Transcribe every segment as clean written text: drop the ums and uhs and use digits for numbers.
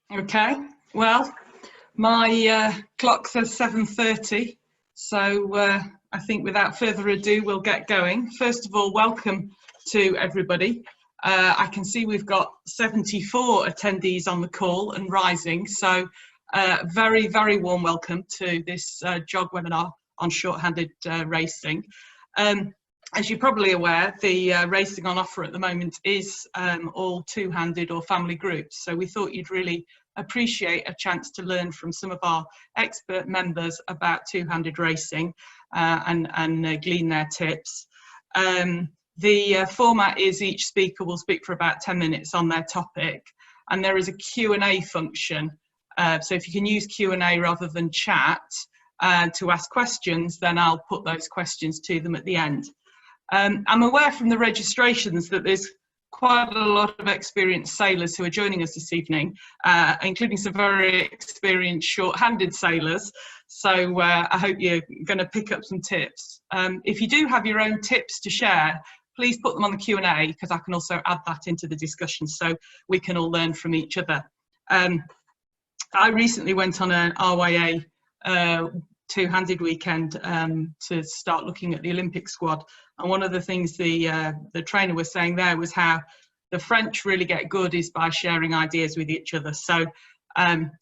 Okay, well, my clock says 7:30, so I think without further ado, we'll get going. First of all, welcome to everybody. I can see we've got 74 attendees on the call and rising, so very, very warm welcome to this JOG webinar on short-handed racing. As you're probably aware, the racing on offer at the moment is all two-handed or family groups, so we thought you'd really appreciate a chance to learn from some of our expert members about two-handed racing and glean their tips. The format is each speaker will speak for about 10 minutes on their topic, and there is a Q&A function. So if you can use Q&A rather than chat to ask questions, then I'll put those questions to them at the end. I'm aware from the registrations that there's quite a lot of experienced sailors who are joining us this evening, including some very experienced short-handed sailors. So I hope you're going to pick up some tips. If you do have your own tips to share, please put them on the Q&A, because I can also add that into the discussion so we can all learn from each other. I recently went on an RYA two-handed weekend to start looking at the Olympic squad, and one of the things the trainer was saying there was how the French really get good is by sharing ideas with each other. So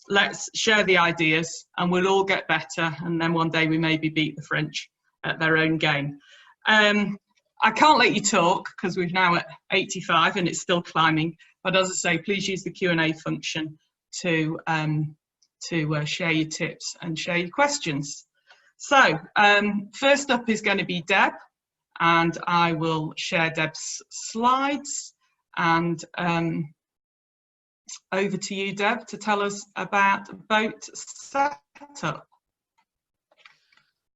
let's share the ideas and we'll all get better, and then one day we maybe beat the French at their own game. I can't let you talk because we're now at 85 and it's still climbing, but as I say, please use the Q&A function to share your tips and share your questions. So first up is going to be Deb, and I will share Deb's slides, and over to you, Deb, to tell us about boat setup.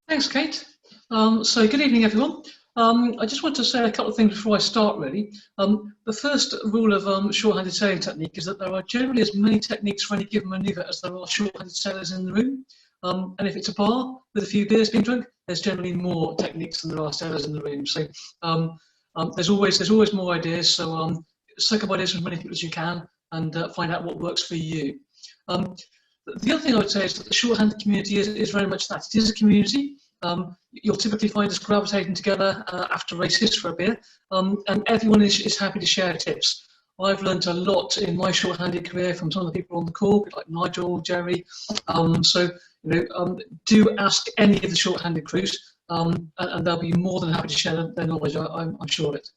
Thanks, Kate. So good evening, everyone. I just want to say a couple of things before I start, really. The first rule of short-handed sailing technique is that there are generally as many techniques for any given manoeuvre as there are short-handed sailors in the room. And if it's a bar with a few beers being drunk, there's generally more techniques than there are sailors in the room. So there's always more ideas. So suck up ideas from as many people as you can and find out what works for you. The other thing I would say is that the short-handed community is very much that. It is a community. You'll typically find us gravitating together after races for a beer, and everyone is happy to share tips. I've learned a lot in my short-handed career from some of the people on the call, like Nigel, Jerry. So do ask any of the short-handed crews, and they'll be more than happy to share their knowledge. I'm sure of it.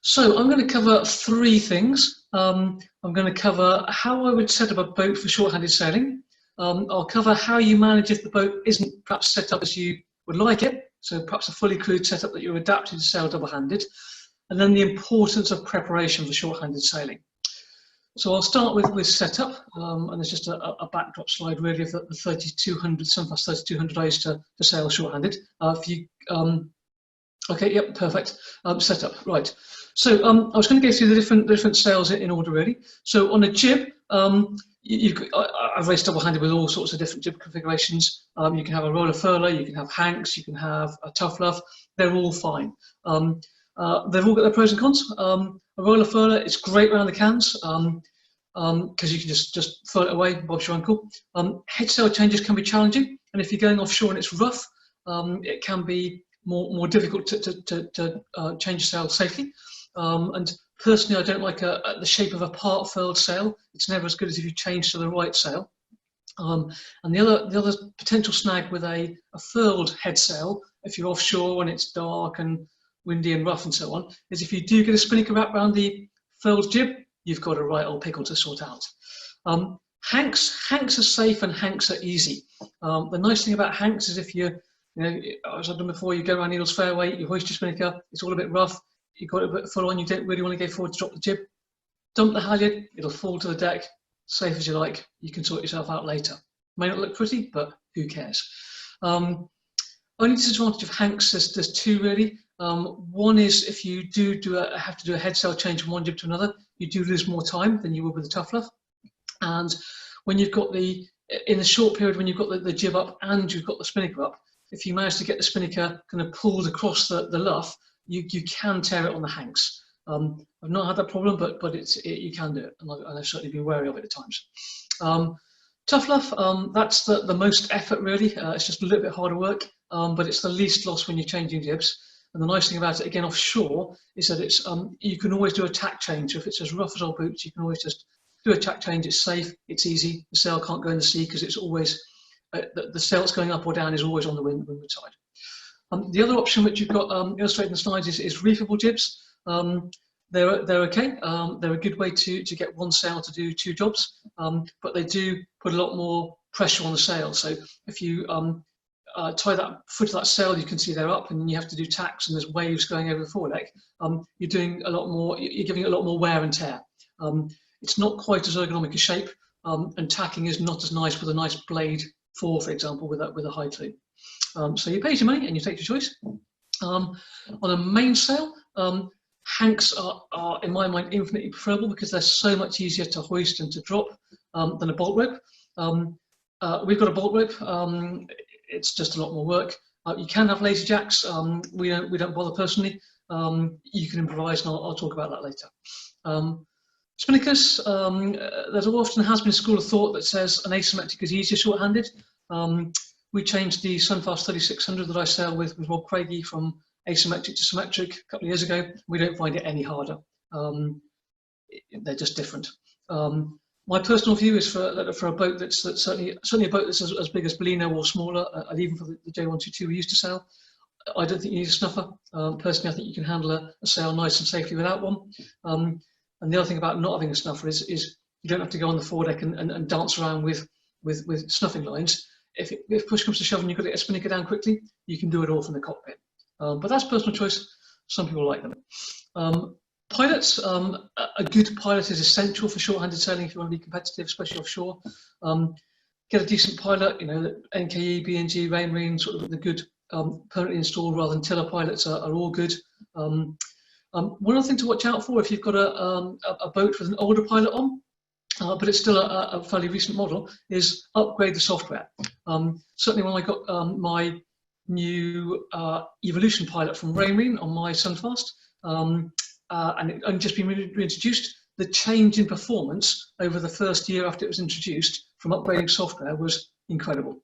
So I'm going to cover three things. I'm going to cover how I would set up a boat for short-handed sailing. I'll cover how you manage if the boat isn't perhaps set up as you would like it, so perhaps a fully crewed setup that you're adapted to sail double-handed, and then the importance of preparation for short-handed sailing. So I'll start with setup, and there's just a backdrop slide really of the 3200, some plus 3200 days to sail short-handed. Okay, yep, perfect. Setup, right. So I was going to go through the different sails in order really. So on a jib, I've raced double-handed with all sorts of different jib configurations. You can have a roller furler, you can have hanks, you can have a tough love. They're all fine. They've all got their pros and cons. A roller furler, it's great around the cans because you can just furl it away, bob's your uncle. Head sail changes can be challenging, and if you're going offshore and it's rough, it can be more difficult to change your sail safely. And personally, I don't like the shape of a part furled sail. It's never as good as if you change to the right sail. And the other potential snag with a furled head sail, if you're offshore and it's dark and windy and rough and so on, is if you do get a spinnaker wrap around the furled jib, you've got a right old pickle to sort out. Hanks are safe and hanks are easy. The nice thing about hanks is if as I've done before, you go around Needles Fairway, you hoist your spinnaker, it's all a bit rough, you've got a bit full on, you don't really want to go forward to drop the jib, dump the halyard, it'll fall to the deck, safe as you like, you can sort yourself out later. May not look pretty, but who cares? Only disadvantage of hanks, there's two really. One is if you have to do a head sail change from one jib to another, you do lose more time than you would with a tough love. And when you've got in the short period when you've got the jib up and you've got the spinnaker up, if you manage to get the spinnaker kind of pulled across the luff, you can tear it on the hanks. And I've not had that problem, but you can do it, and I've certainly been wary of it at times. Tough luff, that's the most effort really. It's just a little bit harder work, but it's the least loss when you're changing jibs. And the nice thing about it, again offshore, is that it's you can always do a tack change. So if it's as rough as old boots, you can always just do a tack change. It's safe, it's easy. The sail can't go in the sea because it's always the sail that's going up or down is always on the windward side. The other option which you've got illustrated in the slides is reefable jibs. They're okay. They're a good way to get one sail to do two jobs, but they do put a lot more pressure on the sail. So if you tie that foot of that sail, you can see they're up, and then you have to do tacks, and there's waves going over the foredeck. You're doing a lot more. You're giving it a lot more wear and tear. It's not quite as ergonomic a shape, and tacking is not as nice with a nice blade fore, for example, with a high clew. So you pay your money and you take your choice. On a mainsail, hanks are, in my mind, infinitely preferable because they're so much easier to hoist and to drop than a bolt rope. We've got a bolt rope. It's just a lot more work. You can have lazy jacks. We don't bother personally. You can improvise, and I'll talk about that later. Spinnakers, there's often has been a school of thought that says an asymmetric is easier short-handed. We changed the Sunfast 3600 that I sail with Rob Craigie from asymmetric to symmetric a couple of years ago. We don't find it any harder. They're just different. My personal view is for a boat that's certainly a boat that's as big as Bellino or smaller, and even for the J122 we used to sail, I don't think you need a snuffer. Personally, I think you can handle a sail nice and safely without one. And the other thing about not having a snuffer is you don't have to go on the foredeck and dance around with snuffing lines. If push comes to shove and you've got to get a Spinnaker down quickly, you can do it all from the cockpit. But that's personal choice. Some people like them. Pilots, a good pilot is essential for short-handed sailing if you want to be competitive, especially offshore. Get a decent pilot, NKE, B&G, Rainmarine, sort of the good permanently installed rather than tiller pilots are all good. One other thing to watch out for if you've got a boat with an older pilot on, but it's still a fairly recent model, is upgrade the software. Certainly when I got my new Evolution pilot from Rainmarine on my Sunfast, and it only just been reintroduced, the change in performance over the first year after it was introduced from upgrading software was incredible.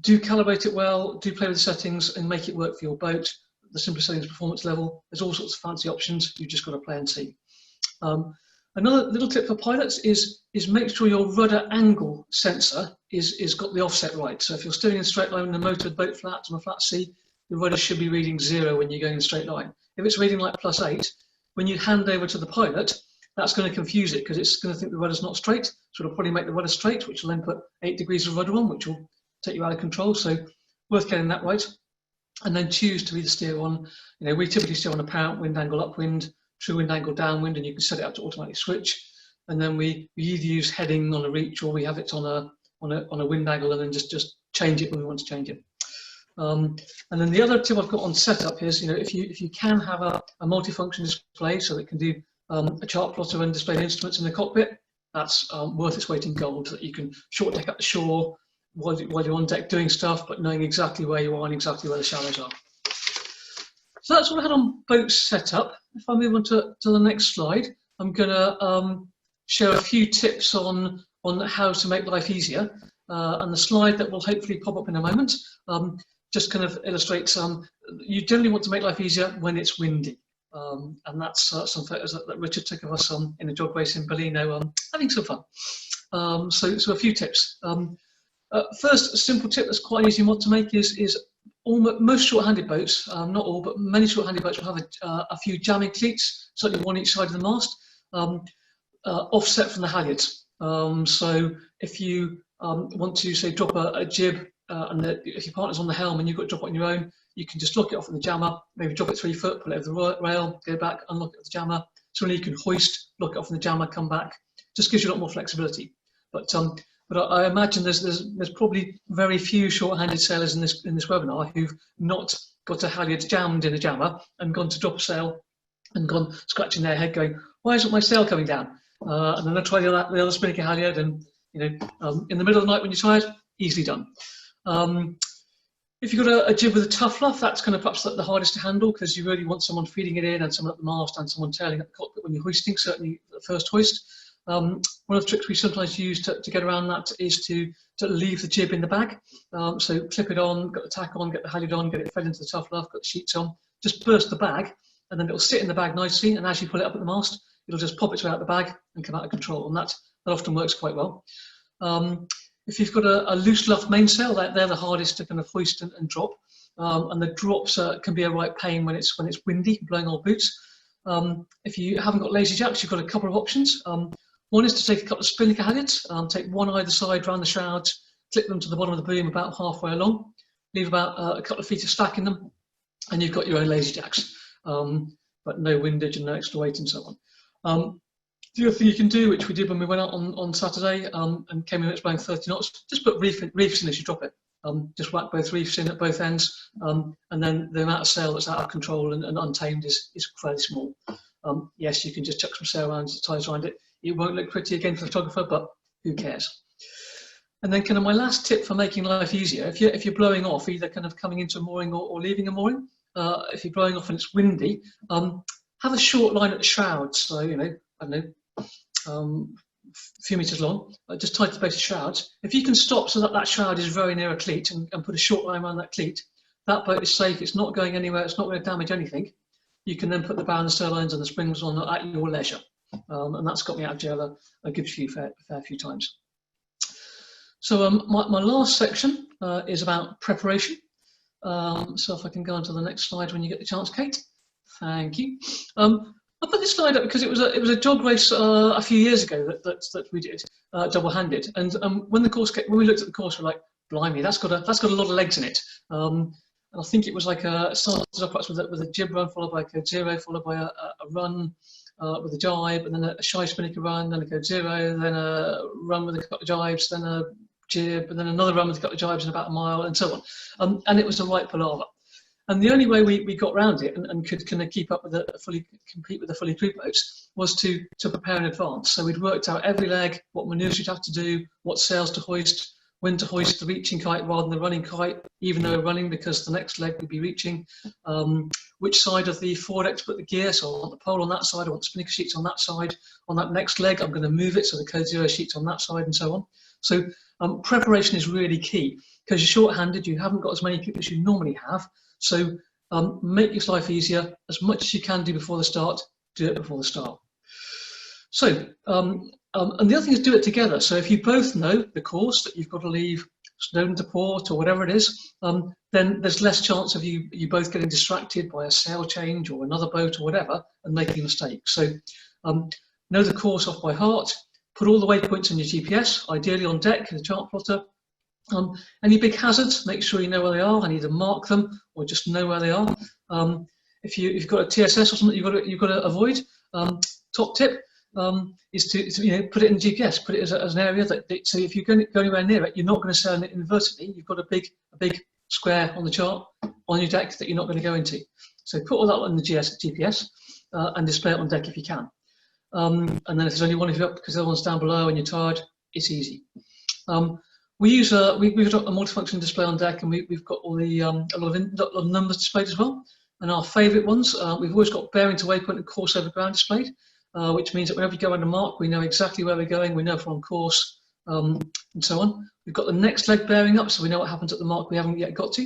Do calibrate it well, do play with the settings and make it work for your boat. The simple settings performance level, there's all sorts of fancy options, you've just got to play and see. Another little tip for pilots is make sure your rudder angle sensor is got the offset right. So if you're steering in a straight line in a motored boat flat on a flat sea, the rudder should be reading 0 when you're going in a straight line. If it's reading like +8, when you hand over to the pilot, that's going to confuse it because it's going to think the rudder's not straight. So it'll probably make the rudder straight, which will then put 8 degrees of rudder on, which will take you out of control. So worth getting that right. And then choose to either steer on, we typically steer on apparent wind angle upwind, true wind angle downwind, and you can set it up to automatically switch. And then we either use heading on a reach or we have it on a wind angle and then just change it when we want to change it. And then the other tip I've got on setup is, if you can have a multifunction display so that it can do a chart plotter and display instruments in the cockpit, that's worth its weight in gold, so that you can short deck up the shore while you're on deck doing stuff, but knowing exactly where you are and exactly where the shallows are. So that's what I had on boat setup. If I move on to the next slide, I'm going to share a few tips on how to make life easier. And the slide that will hopefully pop up in a moment just kind of illustrates you generally want to make life easier when it's windy. And that's some photos that Richard took of us in a jog race in Bellino, having some fun. So a few tips. First, a simple tip that's quite an easy mod to make is most short-handed boats, not all, but many short-handed boats will have a few jamming cleats, certainly one each side of the mast, offset from the halyards. So if you want to, say, drop a jib, and if your partner's on the helm and you've got to drop it on your own, you can just lock it off in the jammer, maybe drop it 3 foot, pull it over the rail, go back, unlock it with the jammer. So then you can hoist, lock it off in the jammer, come back. Just gives you a lot more flexibility. But I imagine there's probably very few short-handed sailors in this webinar who've not got a halyard jammed in a jammer and gone to drop a sail and gone scratching their head going, why isn't my sail coming down? And then I try the other Spinnaker halyard, and in the middle of the night when you're tired, easily done. If you've got a jib with a tough luff, that's kind of perhaps the hardest to handle, because you really want someone feeding it in and someone at the mast and someone tailing at the cockpit when you're hoisting, certainly the first hoist. One of the tricks we sometimes use to get around that is to leave the jib in the bag. So clip it on, got the tack on, get the halyard on, get it fed into the tough luff, got the sheets on, just burst the bag, and then it'll sit in the bag nicely, and as you pull it up at the mast, it'll just pop its way out the bag and come out of control, and that often works quite well. If you've got a loose luff mainsail, they're the hardest to kind of hoist and drop, and the drops can be a right pain when it's windy, blowing old boots. If you haven't got lazy jacks, you've got a couple of options. One is to take a couple of Spinnaker halyards, take one either side round the shrouds, clip them to the bottom of the boom about halfway along, leave about a couple of feet of slack in them, and you've got your own lazy jacks, but no windage and no extra weight and so on. The other thing you can do, which we did when we went out on Saturday and came in when it's blowing 30 knots, just put reefs in as you drop it. Just whack both reefs in at both ends, and then the amount of sail that's out of control and untamed is fairly small. Yes, you can just chuck some sail around, ties around it. It won't look pretty again for the photographer, but who cares? And then kind of my last tip for making life easier, if you're blowing off, either kind of coming into a mooring or leaving a mooring, if you're blowing off and it's windy, have a short line at the shrouds. So, you know, I don't know, a few meters long, just tie to the base of shrouds. If you can stop so that shroud is very near a cleat and put a short line around that cleat, that boat is safe, it's not going anywhere, it's not going to damage anything. You can then put the bow and stern lines and the springs on at your leisure. And that's got me out of jail a good fair few times. So my last section is about preparation. So if I can go on to the next slide when you get the chance, Kate. Thank you. I put this slide up because it was a jog race a few years ago that we did double-handed, and when we looked at the course, we're like, blimey, that's got a lot of legs in it. And I think it was like started off with a jib run followed by a code 0, followed by a run with a jibe, and then a shy Spinnaker run, then a code 0, then a run with a couple of jibes, then a jib, and then another run with a couple of jibes in about a mile, and so on. And it was a right palaver. And the only way we got around it and could kind of keep up with compete with the fully crewed boats was to prepare in advance. So we'd worked out every leg, what manoeuvres you'd have to do, what sails to hoist, when to hoist the reaching kite rather than the running kite, even though we're running because the next leg would be reaching, which side of the foredeck to put the gear. So I want the pole on that side, I want the Spinnaker sheets on that side. On that next leg, I'm going to move it so the code 0 sheets on that side and so on. So preparation is really key because you're short-handed, you haven't got as many people as you normally have. So make your life easier as much as you can do before the start. Do it before the start. So and the other thing is do it together. So if you both know the course that you've got to leave Snowdon to port or whatever it is, then there's less chance of you both getting distracted by a sail change or another boat or whatever and making a mistake. So know the course off by heart. Put all the waypoints on your GPS, ideally on deck in a chart plotter. Any big hazards, make sure you know where they are and either mark them or just know where they are. If you've got a TSS or something you've got to avoid, top tip is to put it in GPS, put it as an area so if you go anywhere near it, you're not going to sail it inadvertently. You've got a big square on the chart on your deck that you're not going to go into. So put all that on the GPS and display it on deck if you can. And then if there's only one of you up because the other one's down below and you're tired, it's easy. We've got a multifunction display on deck, and we've got all the a lot of numbers displayed as well. And our favourite ones, we've always got bearing to waypoint and course over ground displayed, which means that whenever you go around a mark, we know exactly where we're going, we know if we're on course, and so on. We've got the next leg bearing up, so we know what happens at the mark we haven't yet got to.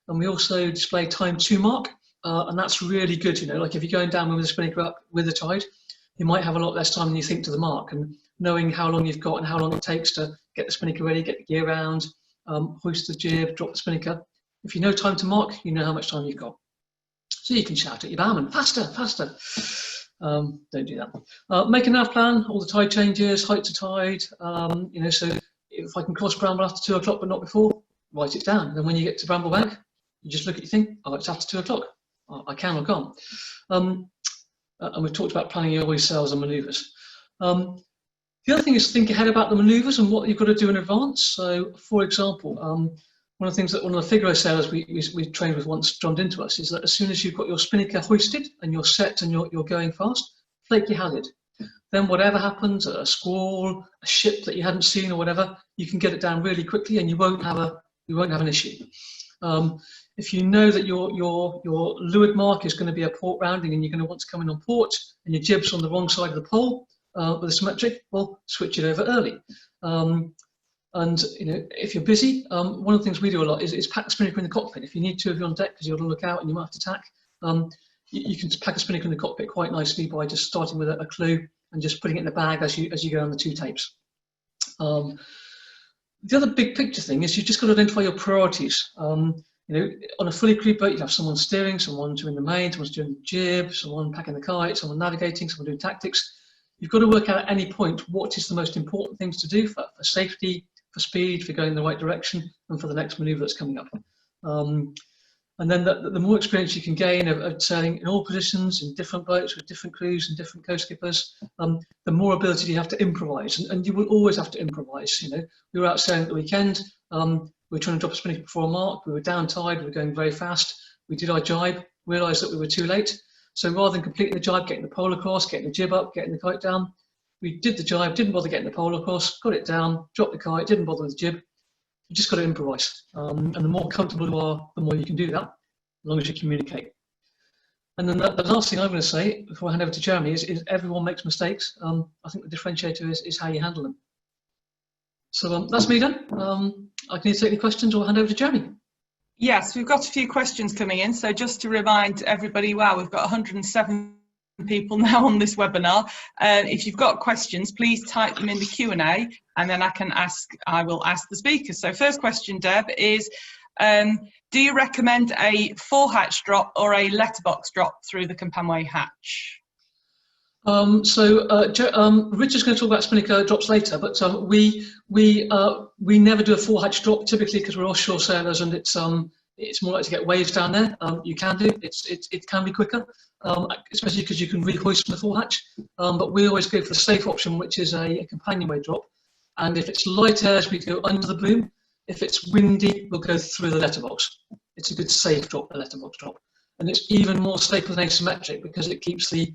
And we also display time to mark, and that's really good. Like if you're going down with a Spinnaker up with the tide, you might have a lot less time than you think to the mark, and knowing how long you've got and how long it takes to get the Spinnaker ready, get the gear round, hoist the jib, drop the Spinnaker. If you know time to mark, you know how much time you've got. So you can shout at your bowman, faster, faster. Don't do that. Make a nav plan, all the tide changes, height to tide. So if I can cross Bramble after 2 o'clock but not before, write it down. Then when you get to Bramblebank, you just look at your thing, oh, it's after 2 o'clock. I can or can't. And we've talked about planning your always sails and manoeuvres. The other thing is think ahead about the manoeuvres and what you've got to do in advance. So, for example, one of the things that one of the Figaro sailors we trained with once drummed into us is that as soon as you've got your Spinnaker hoisted and you're set and you're going fast, flake your halyard. Then whatever happens, a squall, a ship that you hadn't seen or whatever, you can get it down really quickly and you won't have an issue. If you know that your leeward mark is going to be a port rounding and you're going to want to come in on port and your jib's on the wrong side of the pole with a symmetric, well, switch it over early. And if you're busy, one of the things we do a lot is pack the spinnaker in the cockpit. If you need two of you on deck because you've got to look out and you might have to tack, you can pack a spinnaker in the cockpit quite nicely by just starting with a clue and just putting it in the bag as you go on the two tapes. The other big picture thing is you've just got to identify your priorities. On a fully crewed boat, you have someone steering, someone doing the main, someone's doing the jib, someone packing the kite, someone navigating, someone doing tactics. You've got to work out at any point what is the most important things to do for safety, for speed, for going in the right direction, and for the next manoeuvre that's coming up. And then the more experience you can gain of sailing in all positions, in different boats, with different crews and different coast skippers, the more ability you have to improvise. And you will always have to improvise. We were out sailing at the weekend, we were trying to drop a spinnaker before a mark, we were down tide, we were going very fast, we did our jibe, realised that we were too late. So rather than completing the jibe, getting the pole across, getting the jib up, getting the kite down, we did the jibe, didn't bother getting the pole across, got it down, dropped the kite, didn't bother with the jib. You just got to improvise. And the more comfortable you are, the more you can do that, as long as you communicate. And then the last thing I'm going to say before I hand over to Jeremy is everyone makes mistakes. I think the differentiator is how you handle them. So that's me done. I can either take any questions or hand over to Jeremy. Yes, we've got a few questions coming in. So just to remind everybody, wow, we've got 107 people now on this webinar. If you've got questions, please type them in the Q&A and then I will ask the speakers. So first question, Deb, is do you recommend a four-hatch drop or a letterbox drop through the companionway hatch? Richard's going to talk about Spinnaker drops later, but we never do a four-hatch drop typically because we're offshore sailors and it's more likely to get waves down there. You can do it can be quicker, especially because you can re-hoist from the four-hatch. But we always go for the safe option, which is a companionway drop. And if it's light airs, we go under the boom. If it's windy, we'll go through the letterbox. It's a good safe drop, the letterbox drop, and it's even more safe than asymmetric because it keeps the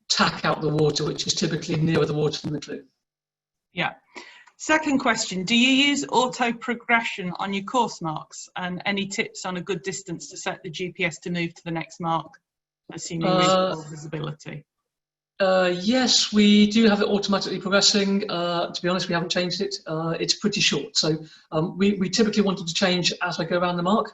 tack out the water, which is typically nearer the water than the clue. Yeah. Second question, do you use auto progression on your course marks, and any tips on a good distance to set the GPS to move to the next mark, assuming reasonable visibility? Yes, we do have it automatically progressing. To be honest, we haven't changed it. It's pretty short, so we typically wanted to change as I go around the mark.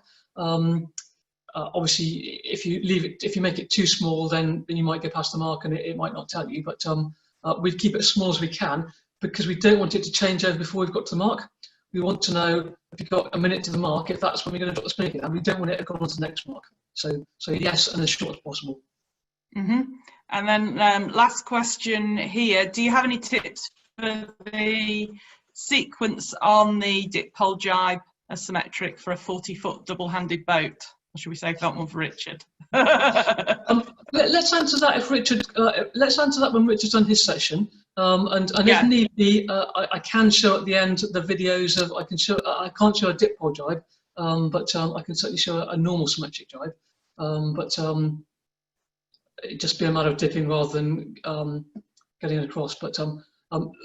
Obviously, if you make it too small, then you might go past the mark and it might not tell you. But we keep it as small as we can because we don't want it to change over before we've got to the mark. We want to know if you've got a minute to the mark, if that's when we're going to drop the spinnaker, and we don't want it to go on to the next mark. So yes, and as short as possible. Mm-hmm. And then last question here, do you have any tips for the sequence on the dip pole jibe asymmetric for a 40-foot double-handed boat? Or should we save that one for Richard? Let's answer that if Richard. Let's answer that when Richard's done his session. And yeah. If need be, I can show at the end the videos of. I can't show a dip pole jibe, but I can certainly show a normal symmetric jibe. It'd just be a matter of dipping rather than getting it across. But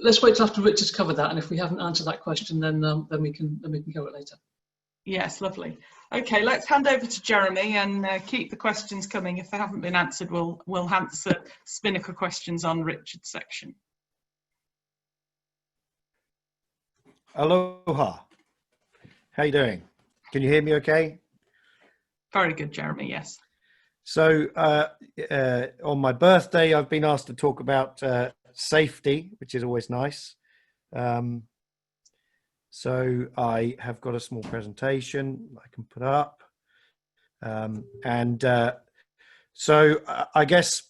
let's wait till after Richard's covered that, and if we haven't answered that question, then we can go it later. Yes, lovely. Okay, let's hand over to Jeremy and keep the questions coming. If they haven't been answered, we'll answer Spinnaker questions on Richard's section. Aloha. How you doing? Can you hear me okay? Very good, Jeremy, yes. So on my birthday, I've been asked to talk about safety, which is always nice. So I have got a small presentation I can put up. So I guess,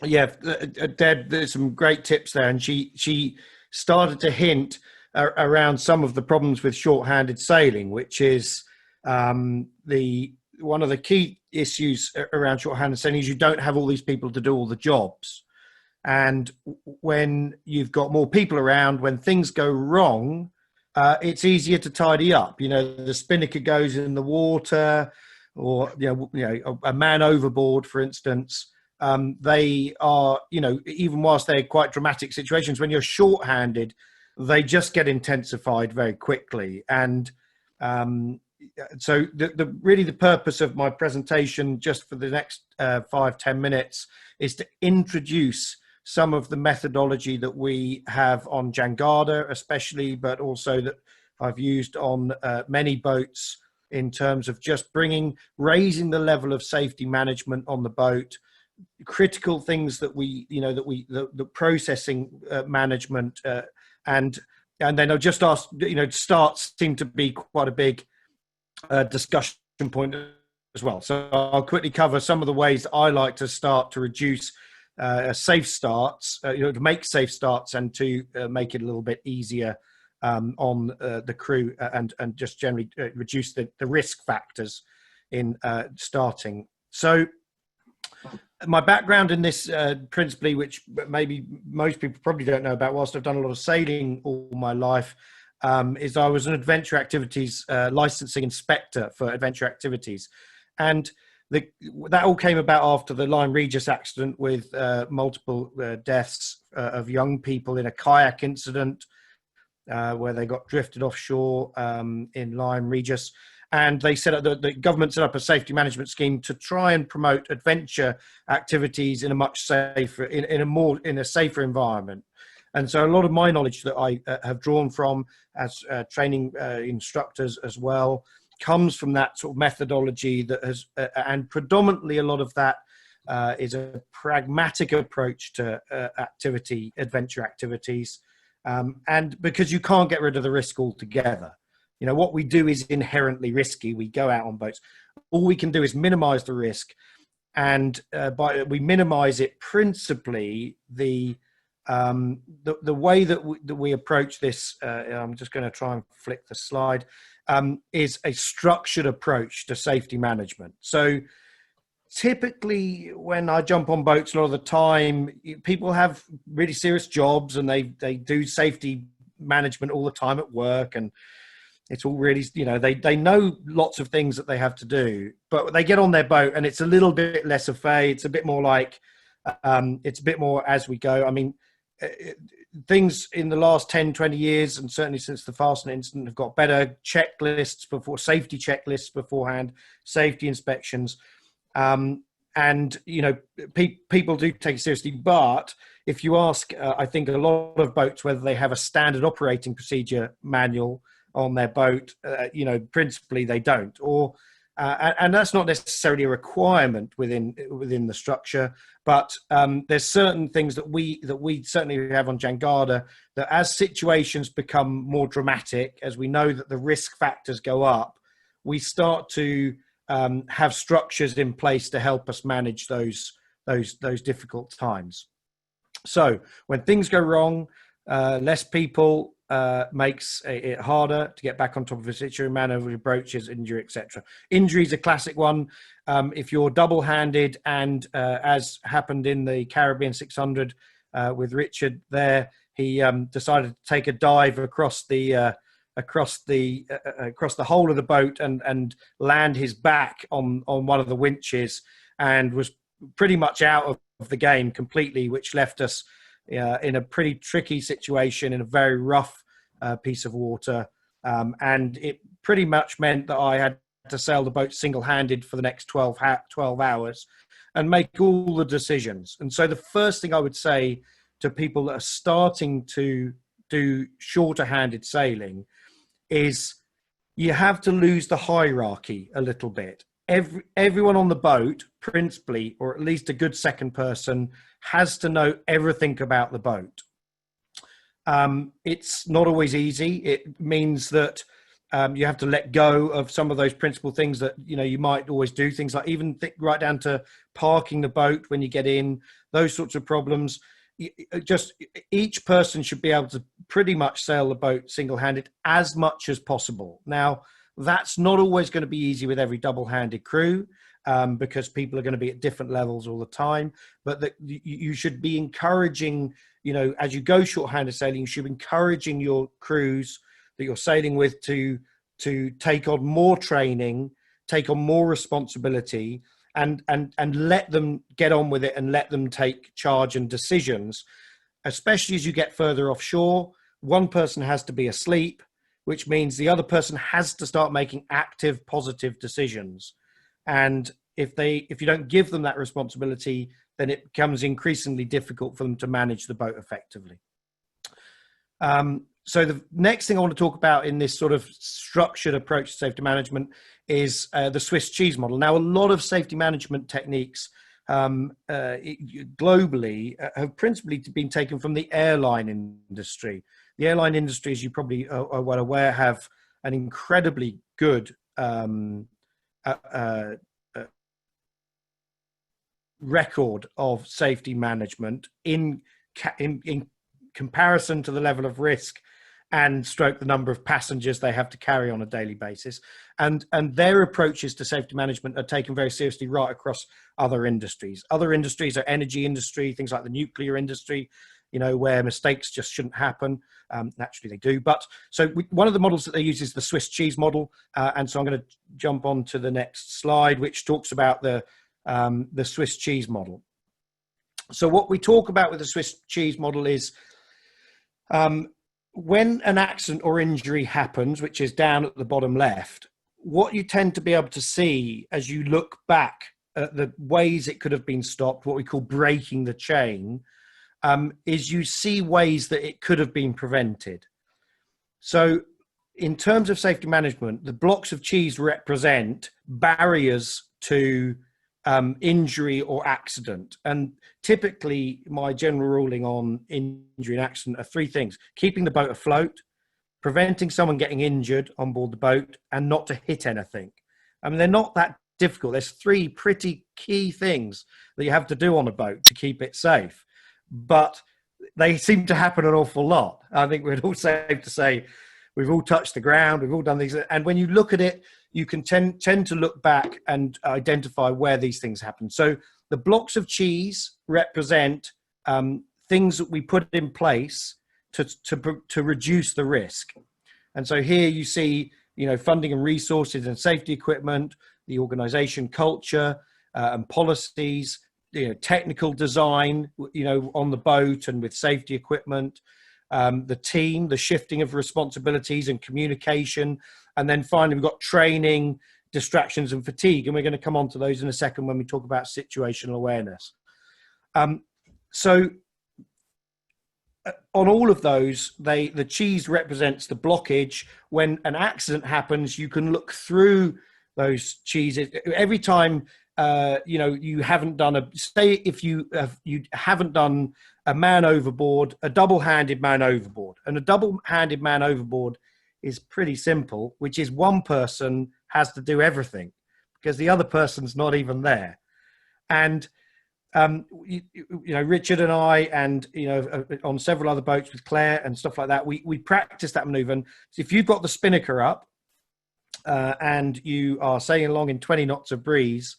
yeah, Deb, there's some great tips there. And she started to hint around some of the problems with short-handed sailing, which is one of the key issues around short-handed sailing is you don't have all these people to do all the jobs. And when you've got more people around, when things go wrong, it's easier to tidy up. You know, the spinnaker goes in the water, or a man overboard, for instance. They are, even whilst they're quite dramatic situations, when you're short-handed, they just get intensified very quickly. And so really the purpose of my presentation, just for the next 5-10 minutes, is to introduce some of the methodology that we have on Jangada, especially, but also that I've used on many boats, in terms of just raising the level of safety management on the boat, critical things that the processing management, and then I'll just ask, starts seem to be quite a big discussion point as well. So I'll quickly cover some of the ways that I like to start to reduce safe starts, to make safe starts, and to make it a little bit easier on the crew, and just generally reduce the risk factors in starting. So my background in this, principally, which maybe most people probably don't know about, whilst I've done a lot of sailing all my life, is I was an adventure activities licensing inspector for adventure activities. And that all came about after the Lyme Regis accident, with multiple deaths of young people in a kayak incident where they got drifted offshore in Lyme Regis. And they set up, the government set up a safety management scheme to try and promote adventure activities in a much safer, in a safer environment. And so a lot of my knowledge that I have drawn from as training instructors as well comes from that sort of methodology that has, and predominantly a lot of that is a pragmatic approach to adventure activities. And because you can't get rid of the risk altogether. What we do is inherently risky. We go out on boats. All we can do is minimize the risk. And we minimize it principally the way that we approach this. I'm just going to try and flick the slide. Is a structured approach to safety management. So typically when I jump on boats, a lot of the time, people have really serious jobs, and they do safety management all the time at work, and it's all really, they know lots of things that they have to do, but they get on their boat and it's a little bit less of it's a bit more like, it's a bit more as we go. I mean, things in the last 10, 20 years, and certainly since the Fastener incident, have got better checklists safety checklists beforehand, safety inspections. And, people do take it seriously, but if you ask, I think a lot of boats, whether they have a standard operating procedure manual on their boat, principally they don't, and that's not necessarily a requirement within the structure, but there's certain things that we certainly have on Jangada, that as situations become more dramatic, as we know that the risk factors go up, we start to have structures in place to help us manage those difficult times. So when things go wrong, less people makes it harder to get back on top of a situation, maneuver, approaches, injury, etc. Injury is a classic one. If you're double-handed, and as happened in the Caribbean 600 with Richard there, he decided to take a dive across the whole of the boat and land his back on one of the winches, and was pretty much out of the game completely, which left us in a pretty tricky situation in a very rough piece of water, and it pretty much meant that I had to sail the boat single-handed for the next 12 hours and make all the decisions. And so the first thing I would say to people that are starting to do shorter-handed sailing is you have to lose the hierarchy a little bit. Everyone on the boat, principally, or at least a good second person, has to know everything about the boat. It's not always easy. It means that you have to let go of some of those principal things that you might always do. Things like even right down to parking the boat when you get in, those sorts of problems. Just each person should be able to pretty much sail the boat single-handed as much as possible. Now, that's not always going to be easy with every double-handed crew, because people are going to be at different levels all the time. But that you should be encouraging, as you go short-handed sailing, you should be encouraging your crews that you're sailing with to take on more training, take on more responsibility, and let them get on with it, and let them take charge and decisions. Especially as you get further offshore, one person has to be asleep. which means the other person has to start making active, positive decisions. And if you don't give them that responsibility, then it becomes increasingly difficult for them to manage the boat effectively. So the next thing I want to talk about in this sort of structured approach to safety management is the Swiss cheese model. Now, a lot of safety management techniques globally have principally been taken from the airline industry. The airline industry, as you probably are well aware, have an incredibly good record of safety management in comparison to the level of risk and stroke the number of passengers they have to carry on a daily basis. And their approaches to safety management are taken very seriously right across other industries. Other industries are energy industry, things like the nuclear industry, where mistakes just shouldn't happen. Naturally they do. But so one of the models that they use is the Swiss cheese model. And so I'm going to jump on to the next slide, which talks about the Swiss cheese model. So what we talk about with the Swiss cheese model is when an accident or injury happens, which is down at the bottom left, what you tend to be able to see as you look back at the ways it could have been stopped, what we call breaking the chain, is you see ways that it could have been prevented. So in terms of safety management, the blocks of cheese represent barriers to injury or accident. And typically my general ruling on injury and accident are three things: keeping the boat afloat, preventing someone getting injured on board the boat, and not to hit anything. I mean, they're not that difficult. There's three pretty key things that you have to do on a boat to keep it safe, but they seem to happen an awful lot. I think we're all safe to say we've all touched the ground, we've all done these, and when you look at it, you can tend to look back and identify where these things happen. So the blocks of cheese represent things that we put in place to reduce the risk. And so here you see, funding and resources and safety equipment, the organization culture and policies, technical design, on the boat and with safety equipment, the team, the shifting of responsibilities and communication. And then finally, we've got training, distractions and fatigue. And we're going to come on to those in a second when we talk about situational awareness. So on all of those, the cheese represents the blockage. When an accident happens, you can look through those cheeses. Every time, you haven't done if you haven't done a man overboard, a double-handed man overboard. And a double-handed man overboard is pretty simple, which is one person has to do everything because the other person's not even there. And, Richard and I, and, on several other boats with Claire and stuff like that, we practice that maneuver. And if you've got the Spinnaker up and you are sailing along in 20 knots of breeze,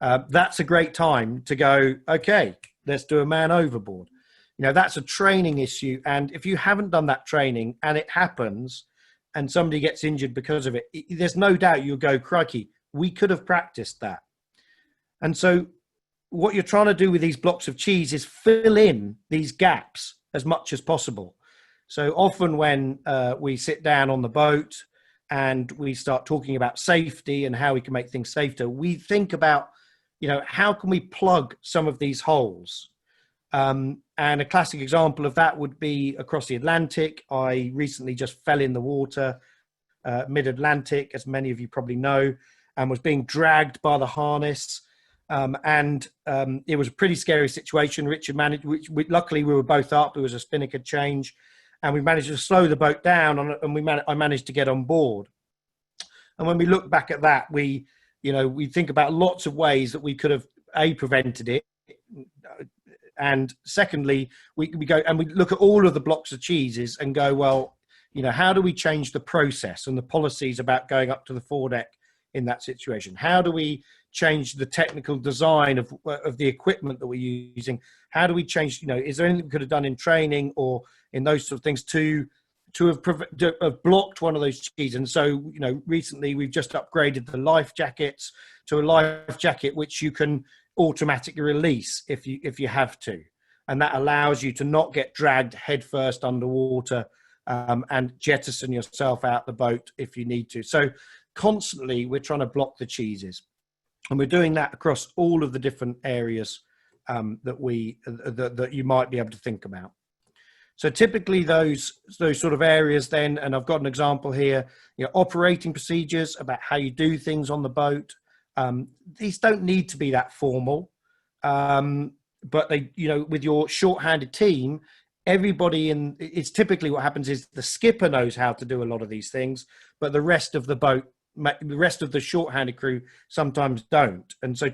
that's a great time to go, okay, let's do a man overboard. That's a training issue. And if you haven't done that training and it happens and somebody gets injured because of it, there's no doubt you'll go, crikey, we could have practiced that. And so what you're trying to do with these blocks of cheese is fill in these gaps as much as possible. So often when we sit down on the boat and we start talking about safety and how we can make things safer, we think about, how can we plug some of these holes? And a classic example of that would be across the Atlantic. I recently just fell in the water, mid-Atlantic, as many of you probably know, and was being dragged by the harness. It was a pretty scary situation. Richard managed, luckily we were both up. There was a Spinnaker change and we managed to slow the boat down and I managed to get on board. And when we look back at that, we think about lots of ways that we could have prevented it. And secondly, we go and we look at all of the blocks of cheeses and go, well, how do we change the process and the policies about going up to the foredeck in that situation? How do we change the technical design of the equipment that we're using? How do we change, is there anything we could have done in training or in those sort of things to have blocked one of those cheeses? And so, recently we've just upgraded the life jackets to a life jacket which you can automatically release if you have to, and that allows you to not get dragged headfirst underwater and jettison yourself out the boat if you need to. So constantly we're trying to block the cheeses, and we're doing that across all of the different areas that you might be able to think about. So typically those sort of areas then, and I've got an example here, operating procedures about how you do things on the boat. These don't need to be that formal, but they, with your short-handed team, everybody it's typically what happens is the skipper knows how to do a lot of these things, but the rest of the boat, the rest of the short-handed crew sometimes don't. And so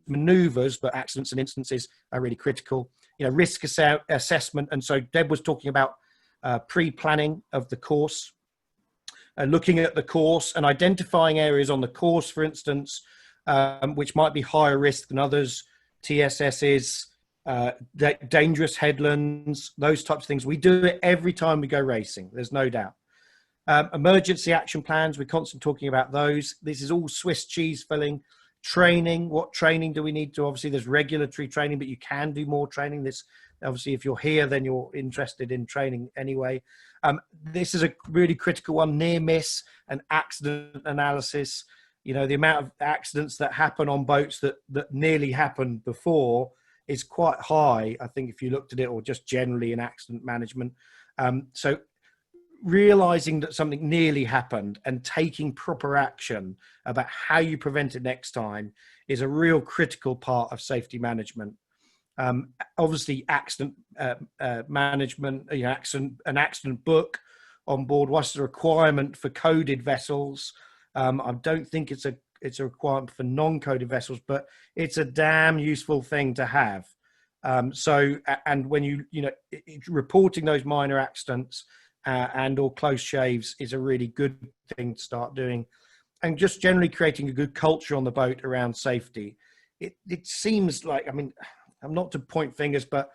maneuvers, but accidents and instances are really critical. Risk assessment. And so Deb was talking about pre-planning of the course, looking at the course and identifying areas on the course, for instance, which might be higher risk than others, TSSs, dangerous headlands, those types of things. We do it every time we go racing, there's no doubt. Emergency action plans, we're constantly talking about those. This is all Swiss cheese filling. Training, what training do we need to? Obviously there's regulatory training, but you can do more training. This, obviously, if you're here, then you're interested in training anyway. This is a really critical one, near miss and accident analysis. The amount of accidents that happen on boats that nearly happened before is quite high, I think, if you looked at it, or just generally in accident management. So realizing that something nearly happened and taking proper action about how you prevent it next time is a real critical part of safety management. Obviously, accident management, an accident book on board. What's the requirement for coded vessels? I don't think it's a requirement for non-coded vessels, but it's a damn useful thing to have. And when reporting those minor accidents and or close shaves is a really good thing to start doing, and just generally creating a good culture on the boat around safety. It seems like, I'm not to point fingers, but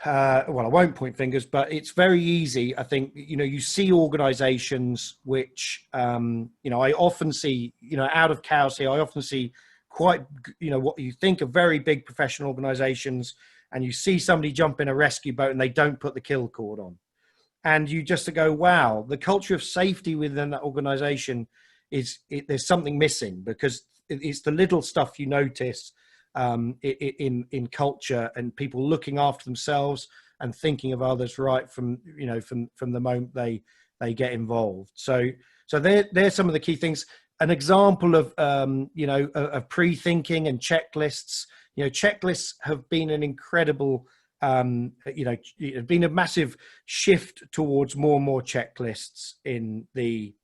well, I won't point fingers, but it's very easy. I think, you see organizations which, I often see, out of cows here, I often see quite, what you think are very big professional organizations, and you see somebody jump in a rescue boat and they don't put the kill cord on. And you just go, wow, the culture of safety within that organization there's something missing, because it's the little stuff you notice in culture, and people looking after themselves and thinking of others right from the moment they get involved. So they're some of the key things. An example of of pre-thinking and checklists. Checklists have been an incredible it's been a massive shift towards more and more checklists in the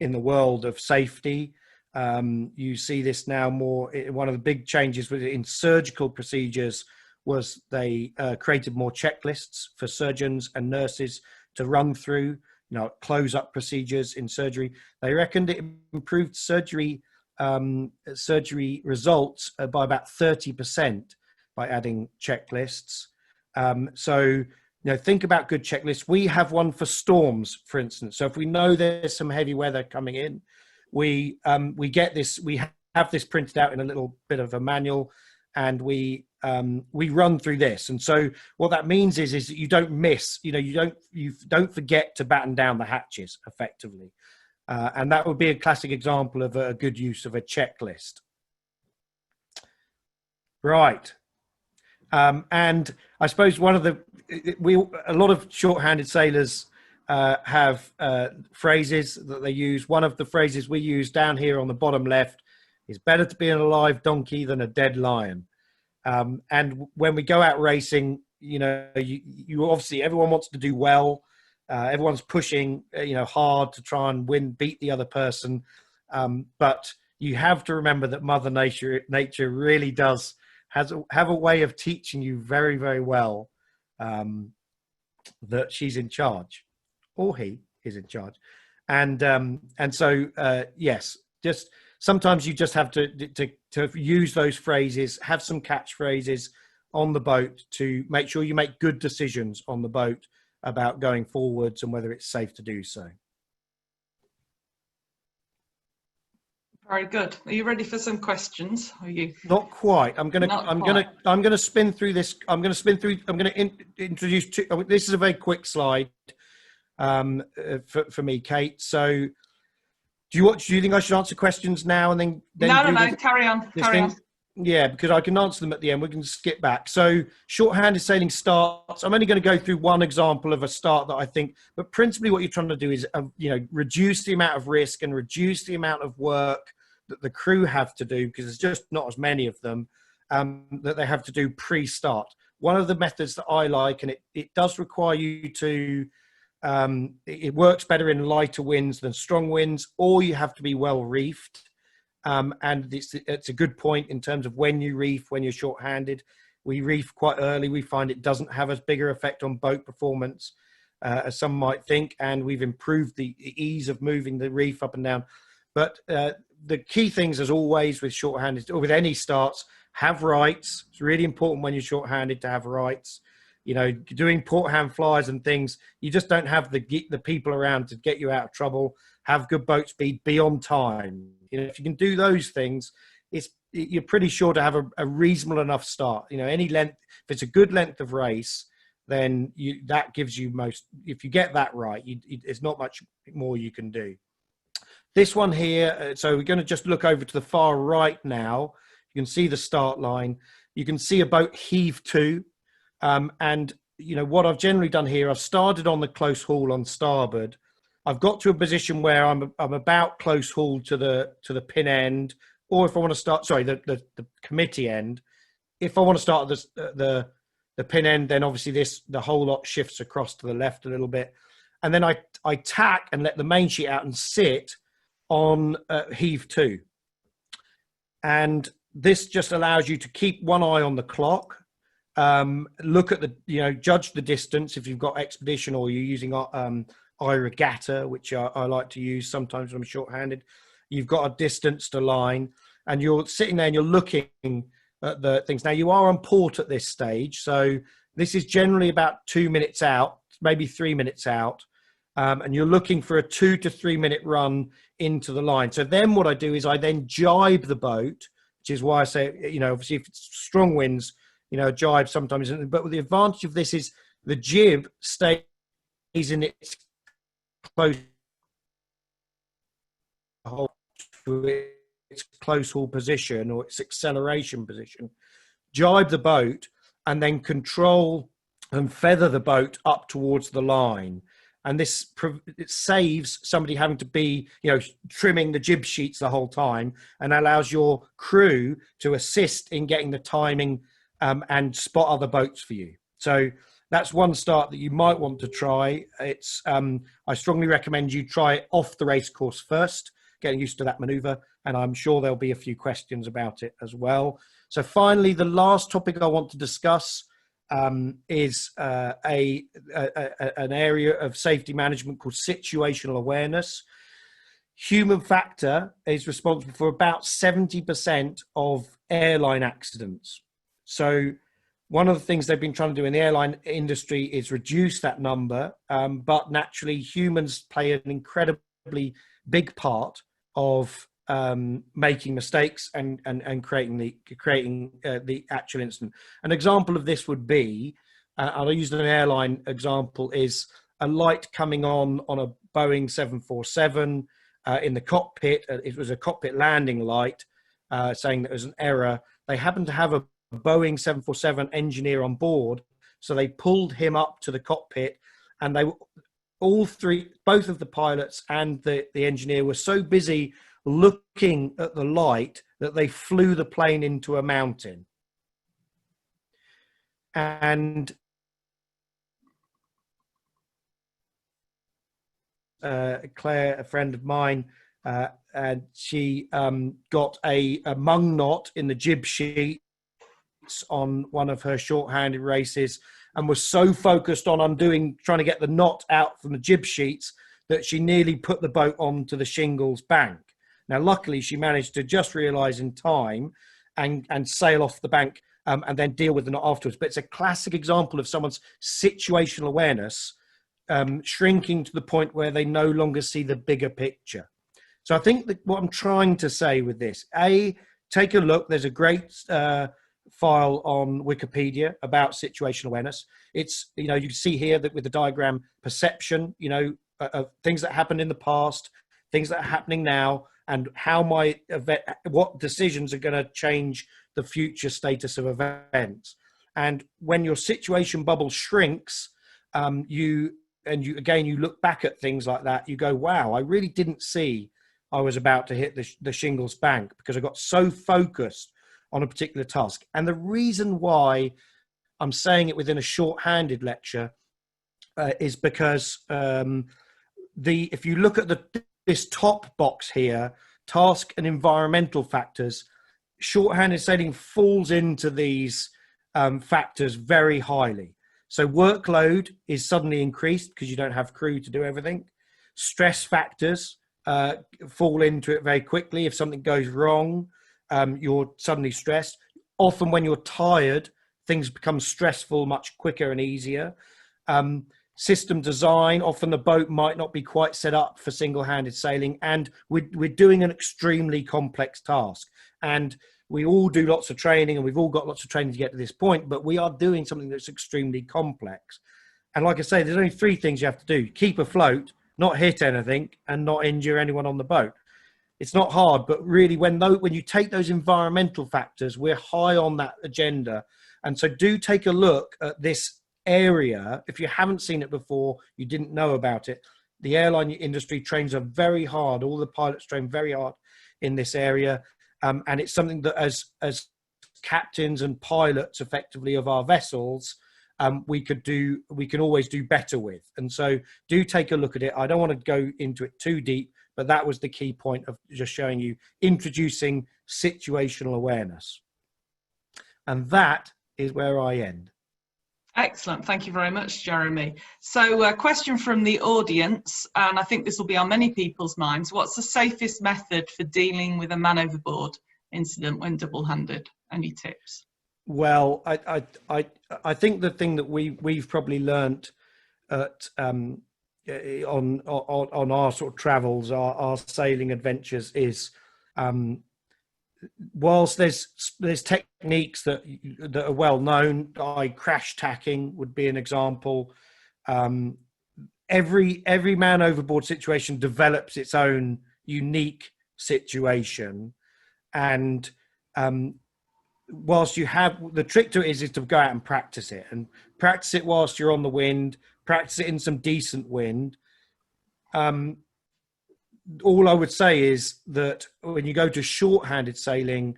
world of safety. You see this now more. One of the big changes in surgical procedures was they created more checklists for surgeons and nurses to run through, close-up procedures in surgery. They reckoned it improved surgery results by about 30% by adding checklists. So think about good checklists. We have one for storms, for instance. So if we know there's some heavy weather coming in, we get this. We have this printed out in a little bit of a manual, and we run through this. And so what that means is that you don't miss. You don't forget to batten down the hatches effectively, and that would be a classic example of a good use of a checklist. Right. And I suppose a lot of short-handed sailors have phrases that they use. One of the phrases we use down here on the bottom left is better to be an alive donkey than a dead lion. And when we go out racing, you obviously, everyone wants to do well. Everyone's pushing, hard to try and beat the other person. But you have to remember that Mother Nature really does have a way of teaching you very, very well that she's in charge, or he is in charge. And so yes, just sometimes you just have to use those phrases, have some catchphrases on the boat to make sure you make good decisions on the boat about going forwards and whether it's safe to do so. Very good. Are you ready for some questions? Are you? Not quite. I'm gonna spin through this. I'm gonna introduce two. This is a very quick slide for me, Kate. So, do you think I should answer questions now and then No. Carry on. Carry on. Yeah, because I can answer them at the end. We can skip back. So, short-handed sailing starts. I'm only going to go through one example of a start that I think, but principally what you're trying to do is, reduce the amount of risk and reduce the amount of work that the crew have to do, because there's just not as many of them, that they have to do pre-start. One of the methods that I like, and it does require you to, it works better in lighter winds than strong winds, or you have to be well reefed. And it's a good point in terms of when you reef, when you're short-handed. We reef quite early. We find it doesn't have as bigger effect on boat performance as some might think, and we've improved the ease of moving the reef up and down. But the key things, as always, with short-handed or with any starts, have rights. It's really important when you're short-handed to have rights. Doing port hand flyers and things, you just don't have the people around to get you out of trouble. Have good boat speed, be on time. If you can do those things, you're pretty sure to have a reasonable enough start. Any length, if it's a good length of race, then that gives you most. If you get that right, there's not much more you can do. This one here, so we're going to just look over to the far right now. You can see the start line. You can see a boat heave to. And, what I've generally done here, I've started on the close haul on starboard. I've got to a position where I'm about close haul to the pin end, or if I want to start, the committee end. If I want to start at the pin end, then obviously the whole lot shifts across to the left a little bit. And then I tack and let the main sheet out and sit on heave to. And this just allows you to keep one eye on the clock, look at judge the distance if you've got expedition or you're using iRegatta, which I like to use sometimes when I'm short-handed. You've got a distance to line, and you're sitting there and you're looking at the things. Now, you are on port at this stage, so this is generally about 2 minutes out, maybe 3 minutes out, and you're looking for a 2 to 3 minute run into the line. So then what I do is I then jibe the boat, which is why I say, obviously if it's strong winds, a jibe sometimes isn't. But the advantage of this is the jib stays in its close haul position or its acceleration position. Jibe the boat and then control and feather the boat up towards the line. And it saves somebody having to be, trimming the jib sheets the whole time, and allows your crew to assist in getting the timing and spot other boats for you. So that's one start that you might want to try. It's I strongly recommend you try it off the race course first, getting used to that maneuver, and I'm sure there'll be a few questions about it as well. So finally, the last topic I want to discuss is an area of safety management called situational awareness. Human factor is responsible for about 70% of airline accidents. So one of the things they've been trying to do in the airline industry is reduce that number, but naturally humans play an incredibly big part of making mistakes and creating the actual incident. An example of this would be, I'll use an airline example, is a light coming on a Boeing 747 in the cockpit. It was a cockpit landing light, saying that there was an error. They happened to have a Boeing 747 engineer on board, so they pulled him up to the cockpit, and both of the pilots and the engineer were so busy looking at the light that they flew the plane into a mountain. And Claire, a friend of mine, and she got a mung knot in the jib sheets on one of her short-handed races, and was so focused on trying to get the knot out from the jib sheets that she nearly put the boat onto the shingles bank. Now, luckily, she managed to just realise in time and sail off the bank and then deal with the knot afterwards. But it's a classic example of someone's situational awareness shrinking to the point where they no longer see the bigger picture. So I think that what I'm trying to say with this, take a look. There's a great file on Wikipedia about situational awareness. It's, you can see here that with the diagram, perception, of things that happened in the past, things that are happening now, and how what decisions are going to change the future status of events. And when your situation bubble shrinks, you look back at things like that, you go, wow, I really didn't see I was about to hit the shingles bank because I got so focused on a particular task. And the reason why I'm saying it within a short-handed lecture is because if you look at this top box here, task and environmental factors, short-handed sailing falls into these factors very highly. So workload is suddenly increased because you don't have crew to do everything. Stress factors fall into it very quickly. If something goes wrong, you're suddenly stressed. Often when you're tired, things become stressful much quicker and easier. System design, often the boat might not be quite set up for single-handed sailing, and we're doing an extremely complex task. And we all do lots of training, and we've all got lots of training to get to this point, but we are doing something that's extremely complex. And like I say, there's only 3 things you have to do: keep afloat, not hit anything, and not injure anyone on the boat. It's not hard, but really when you take those environmental factors, we're high on that agenda. And so do take a look at this area. If you haven't seen it before, you didn't know about it, the airline industry trains are very hard. All the pilots train very hard in this area. And it's something that as captains and pilots effectively of our vessels, we can always do better with. And so do take a look at it. I don't want to go into it too deep, but that was the key point of just showing you, introducing situational awareness. And that is where I end. Excellent. Thank you very much, Jeremy. So a question from the audience, and I think this will be on many people's minds. What's the safest method for dealing with a man overboard incident when double-handed? Any tips? Well, I think the thing that we've probably learnt at on our sort of travels, our sailing adventures, is whilst there's techniques that are well known, crash tacking would be an example. Every man overboard situation develops its own unique situation, and whilst you have, the trick to it is to go out and practice it whilst you're on the wind, practice it in some decent wind. All I would say is that when you go to short-handed sailing,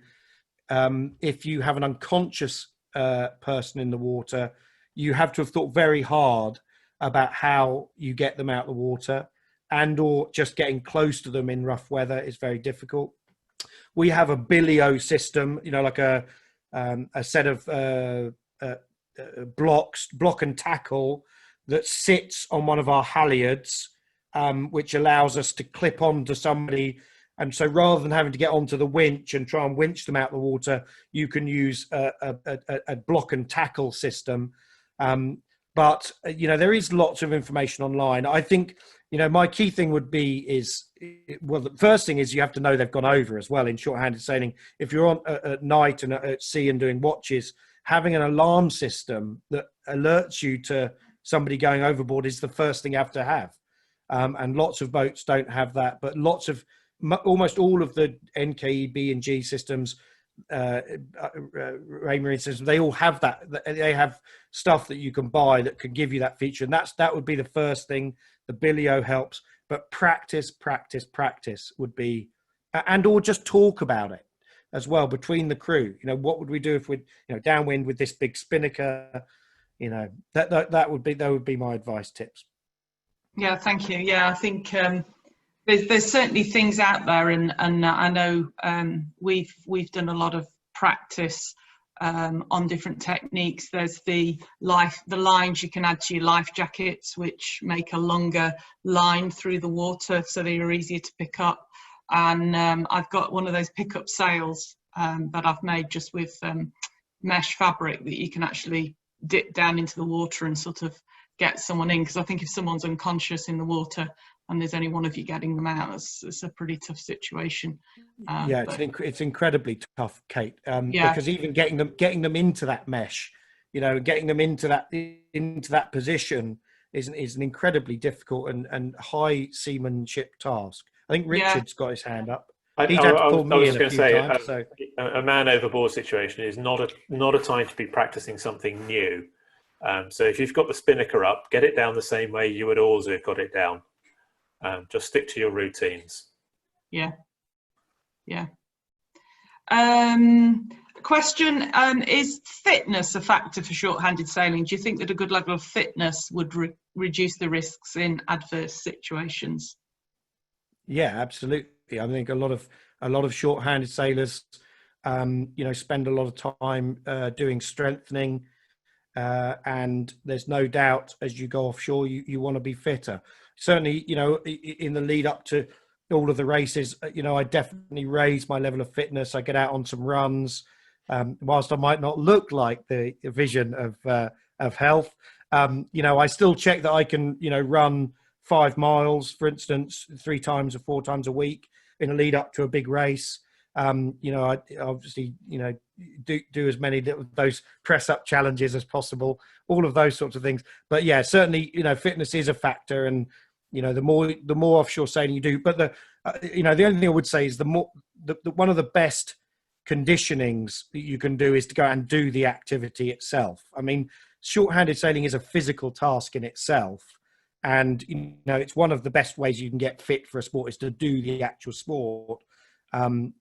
if you have an unconscious person in the water, you have to have thought very hard about how you get them out of the water, and or just getting close to them in rough weather is very difficult. We have a Bellino system, like a set of block and tackle that sits on one of our halyards, which allows us to clip onto somebody. And so rather than having to get onto the winch and try and winch them out of the water, you can use a block and tackle system. But there is lots of information online. I think, my key thing would be well, the first thing is you have to know they've gone over as well in short-handed sailing. If you're on at night and at sea and doing watches, having an alarm system that alerts you to somebody going overboard is the first thing you have to have. And lots of boats don't have that, but almost all of the NKE, B and G systems, Marine systems, they all have that. They have stuff that you can buy that can give you that feature, and that would be the first thing. The Bellino helps, but practice would be, and or just talk about it as well between the crew. What would we do if we, downwind with this big Spinnaker? That would be my advice tips. Yeah, thank you. Yeah, I think there's certainly things out there, and I know we've done a lot of practice on different techniques. There's the lines you can add to your life jackets, which make a longer line through the water so they're easier to pick up. And I've got one of those pickup sails that I've made just with mesh fabric that you can actually dip down into the water and sort of get someone in, because I think if someone's unconscious in the water, and there's only one of you getting them out. It's a pretty tough situation. Yeah, it's incredibly tough, Kate, because even getting them into that mesh, getting them into that position is an incredibly difficult and high seamanship task. I think Richard's got his hand up. He's had to pull me in a few times. So a man overboard situation is not a time to be practicing something new. So if you've got the Spinnaker up, get it down the same way you would always have got it down. Just stick to your routines. Yeah. Question, is fitness a factor for short-handed sailing? Do you think that a good level of fitness would reduce the risks in adverse situations? Yeah, absolutely. I think a lot of short-handed sailors, spend a lot of time doing strengthening, and there's no doubt as you go offshore, you want to be fitter. Certainly, in the lead up to all of the races, I definitely raise my level of fitness. I get out on some runs, whilst I might not look like the vision of health. I still check that I can, run 5 miles, for instance, 3 times or 4 times a week in a lead up to a big race. I obviously, do as many of those press up challenges as possible, all of those sorts of things. But yeah, certainly, fitness is a factor, and, the more offshore sailing you do. But the only thing I would say is one of the best conditionings that you can do is to go and do the activity itself. I mean, short-handed sailing is a physical task in itself. And, it's one of the best ways you can get fit for a sport is to do the actual sport.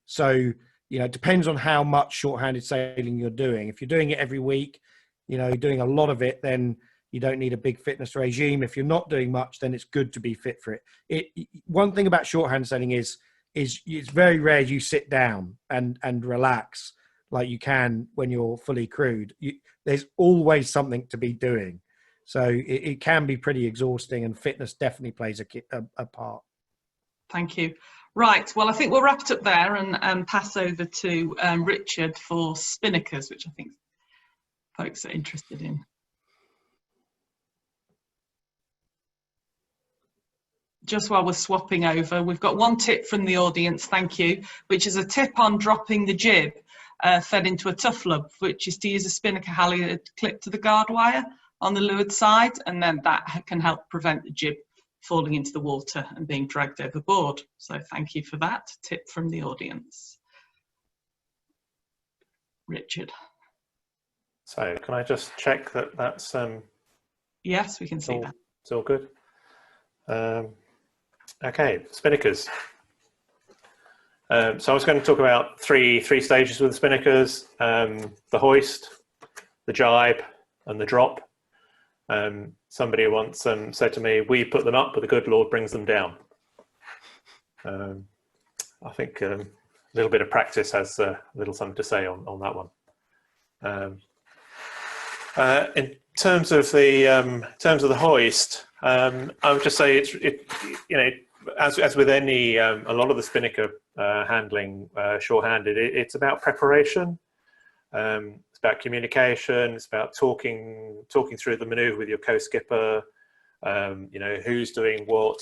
So, it depends on how much short-handed sailing you're doing. If you're doing it every week, you're doing a lot of it, then you don't need a big fitness regime. If you're not doing much, then it's good to be fit for it. One thing about short-handed sailing is it's very rare you sit down and relax like you can when you're fully crewed. There's always something to be doing. So it can be pretty exhausting, and fitness definitely plays a part. Thank you. Right, well, I think we'll wrap it up there and pass over to Richard for Spinnakers, which I think folks are interested in. Just while we're swapping over, we've got one tip from the audience, thank you, which is a tip on dropping the jib fed into a tough lub, which is to use a Spinnaker halyard clipped to the guard wire on the leeward side, and then that can help prevent the jib falling into the water and being dragged overboard. So thank you for that tip from the audience. Richard. So can I just check that that's... yes, we can see that. It's all good. Okay, Spinnakers. So I was going to talk about three stages with the Spinnakers: the hoist, the jibe, and the drop. Somebody once said to me, "We put them up, but the good Lord brings them down." I think a little bit of practice has a little something to say on that one. In terms of the hoist, I would just say as with any a lot of the Spinnaker handling short-handed, it's about preparation. It's about communication. It's about talking through the manoeuvre with your co-skipper. Who's doing what.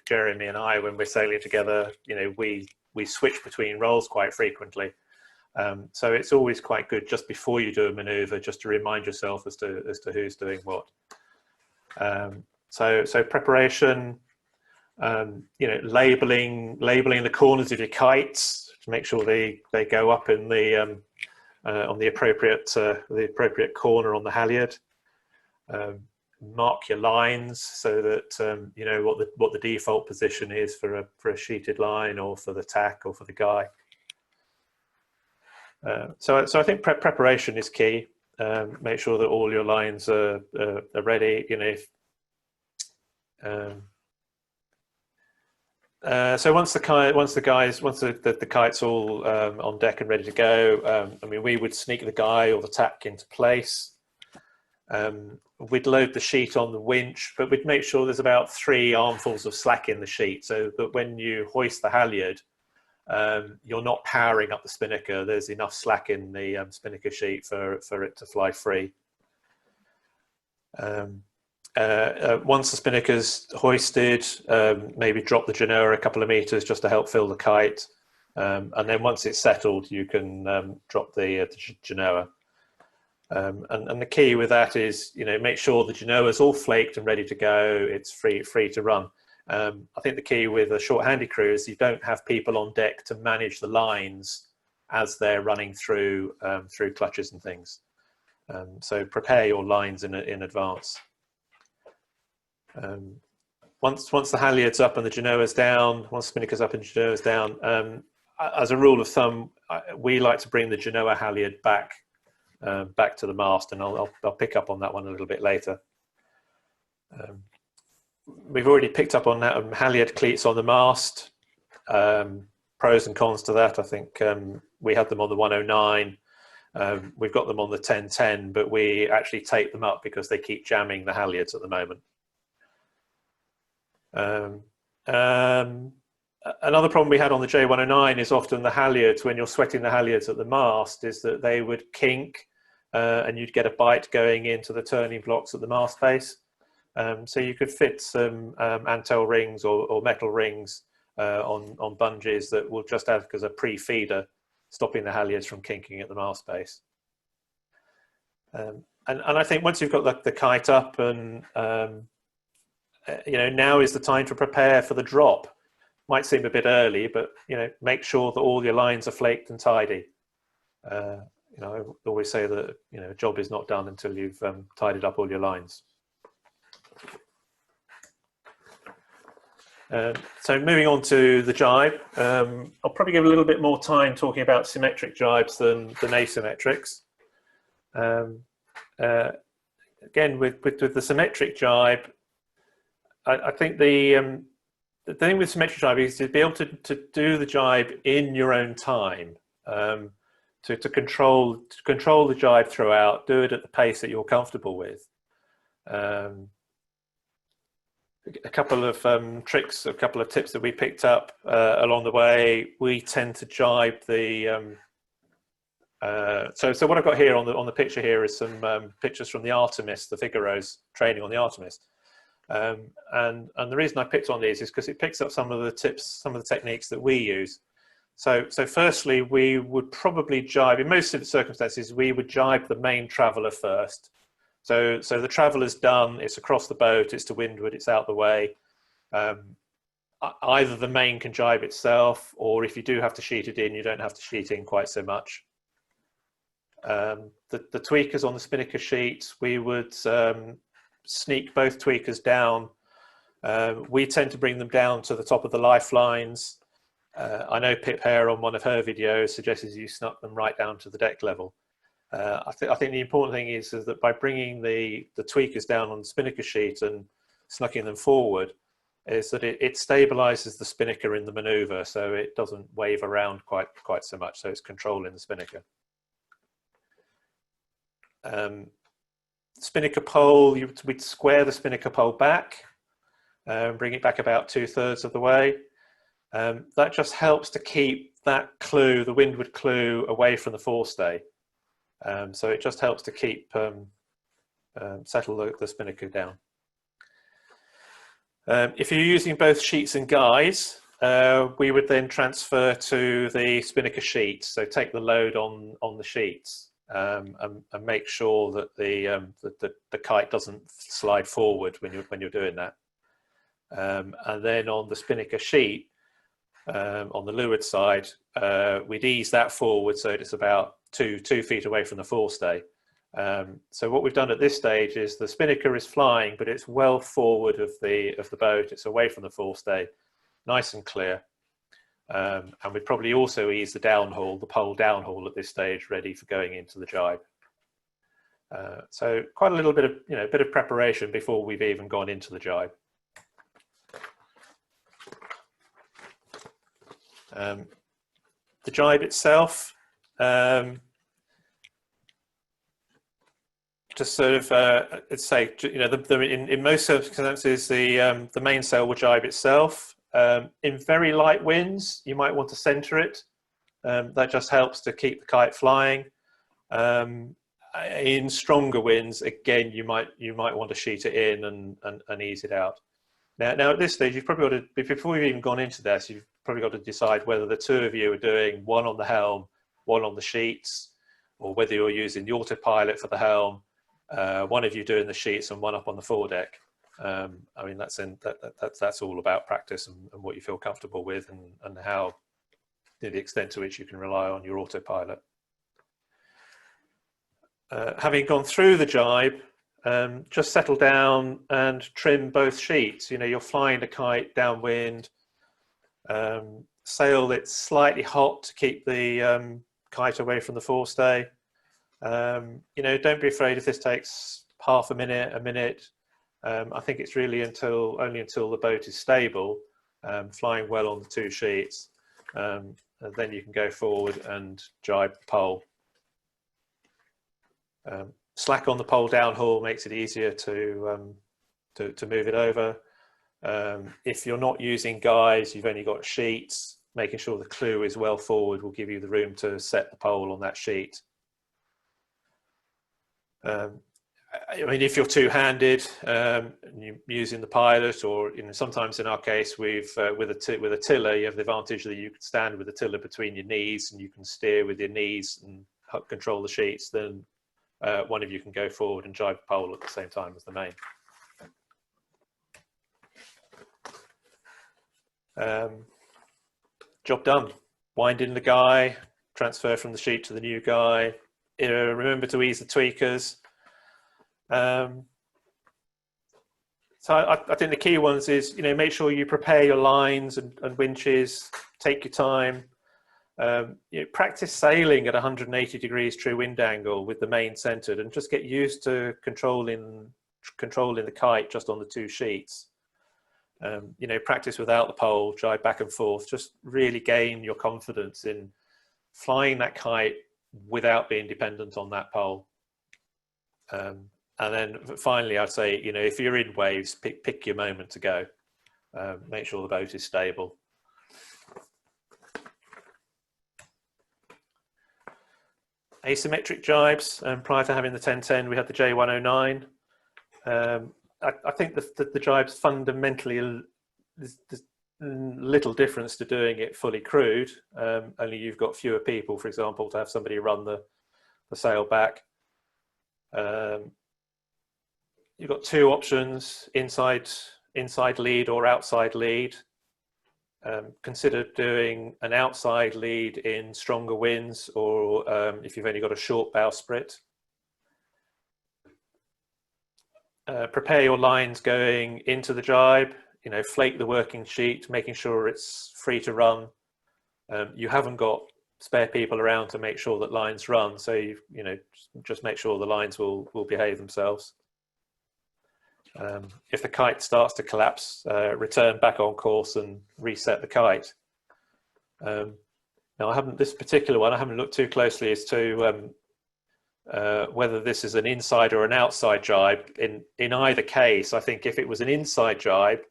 Jeremy and I, when we're sailing together, we switch between roles quite frequently. So it's always quite good just before you do a manoeuvre, just to remind yourself as to who's doing what. So preparation. Labeling the corners of your kites to make sure they go up in the on the appropriate corner on the halyard. Mark your lines so that you know what the default position is for a sheeted line, or for the tack, or for the guy. So I think preparation is key. Make sure that all your lines are ready. So once the kite's all on deck and ready to go, we would sneak the guy or the tack into place. We'd load the sheet on the winch, but we'd make sure there's about 3 armfuls of slack in the sheet, so that when you hoist the halyard, you're not powering up the Spinnaker. There's enough slack in the Spinnaker sheet for it to fly free. once the spinnaker's hoisted, maybe drop the genoa a couple of meters just to help fill the kite. And then once it's settled, you can drop the genoa. And the key with that is, make sure the genoa is all flaked and ready to go. It's free to run. I think the key with a short-handed crew is you don't have people on deck to manage the lines as they're running through clutches and things. So prepare your lines in advance. Once the halyard's up and the genoa's down, once spinnaker's up and genoa's down, as a rule of thumb, we like to bring the genoa halyard back to the mast, and I'll pick up on that one a little bit later. We've already picked up on that halyard cleats on the mast. Pros and cons to that. I think we had them on the 109. We've got them on the 1010, but we actually take them up because they keep jamming the halyards at the moment. Another problem we had on the J109 is often the halyards, when you're sweating the halyards at the mast, is that they would kink and you'd get a bite going into the turning blocks at the mast base. So you could fit some Antel rings or metal rings on bungees that will just act as a pre-feeder, stopping the halyards from kinking at the mast base. And I think once you've got the kite up and now is the time to prepare for the drop. Might seem a bit early, but make sure that all your lines are flaked and tidy. I always say that a job is not done until you've tidied up all your lines. So moving on to the jibe, I'll probably give a little bit more time talking about symmetric jibes than asymmetrics. Again, with the symmetric jibe, I think the thing with symmetric jibe is to be able to do the jibe in your own time, to control the jibe throughout, do it at the pace that you're comfortable with. A couple of tricks, a couple of tips that we picked up along the way. We tend to jibe the. So what I've got here on the picture here is some pictures from the Artemis, the Figaro's training on the Artemis. And the reason I picked on these is because it picks up some of the tips, some of the techniques that we use. So firstly, we would probably jibe, in most of the circumstances, we would jibe the main traveller first. So the traveller's done, it's across the boat, it's to windward, it's out the way. Either the main can jibe itself, or if you do have to sheet it in, you don't have to sheet in quite so much. The tweakers on the Spinnaker sheet, we would sneak both tweakers down. We tend to bring them down to the top of the lifelines. I know Pip Hare on one of her videos suggests you snuck them right down to the deck level. I think the important thing is that by bringing the tweakers down on the Spinnaker sheet and snucking them forward, is that it stabilizes the Spinnaker in the maneuver, so it doesn't wave around quite so much, so it's controlling the Spinnaker. Spinnaker pole, we'd square the Spinnaker pole back, bring it back about 2/3 of the way. That just helps to keep that clew, the windward clew, away from the forestay. So it just helps to keep settle the Spinnaker down. If you're using both sheets and guys, we would then transfer to the Spinnaker sheets. So take the load on the sheets and make sure that the kite doesn't slide forward when you're doing that. And then on the Spinnaker sheet, on the leeward side, we'd ease that forward so it's about 2 feet away from the forestay. So what we've done at this stage is the Spinnaker is flying, but it's well forward of the boat. It's away from the forestay, nice and clear. And we'd probably also ease the downhaul, the pole downhaul at this stage, ready for going into the jibe. So quite a little bit of preparation before we've even gone into the jibe. The jibe itself, just sort of, let's say, in most circumstances, the mainsail will jibe itself. In very light winds, you might want to center it. That just helps to keep the kite flying. in stronger winds, again, you might want to sheet it in and ease it out. Now at this stage, you've probably got to, before you've even gone into this, you've probably got to decide whether the two of you are doing one on the helm, one on the sheets, or whether you're using the autopilot for the helm, one of you doing the sheets and one up on the foredeck. I mean, that's all about practice and what you feel comfortable with, and how, to the extent to which you can rely on your autopilot. Having gone through the jibe, just settle down and trim both sheets. You know, you're flying the kite downwind, sail it slightly hot to keep the kite away from the forestay. You know, don't be afraid if this takes half a minute. I think it's really only until the boat is stable, flying well on the two sheets, and then you can go forward and jibe the pole. Slack on the pole downhaul makes it easier to move it over. If you're not using guys, you've only got sheets, making sure the clew is well forward will give you the room to set the pole on that sheet. I mean, if you're two-handed, you're using the pilot, or sometimes in our case, with a tiller, you have the advantage that you can stand with the tiller between your knees and you can steer with your knees and control the sheets. Then one of you can go forward and jibe the pole at the same time as the main. Job done. Wind in the guy, transfer from the sheet to the new guy. Remember to ease the tweakers. So I think the key ones is, you know, make sure you prepare your lines and winches, take your time. You know, practice sailing at 180 degrees true wind angle with the main centered, and just get used to controlling the kite just on the two sheets. You know, practice without the pole, jibe back and forth, just really gain your confidence in flying that kite without being dependent on that pole. And then finally, I'd say, you know, if you're in waves, pick your moment to go. Make sure the boat is stable. Asymmetric jibes. Prior to having the 1010, we had the J109. I think the jibes fundamentally, there's little difference to doing it fully crewed. Only you've got fewer people, for example, to have somebody run the sail back. You've got two options: inside lead or outside lead. Consider doing an outside lead in stronger winds, or if you've only got a short bowsprit. Prepare your lines going into the jibe. You know, flake the working sheet, making sure it's free to run. You haven't got spare people around to make sure that lines run, so you know, just make sure the lines will behave themselves. If the kite starts to collapse, return back on course and reset the kite. Now, this particular one, I haven't looked too closely as to whether this is an inside or an outside jibe. In either case, I think if it was an inside jibe,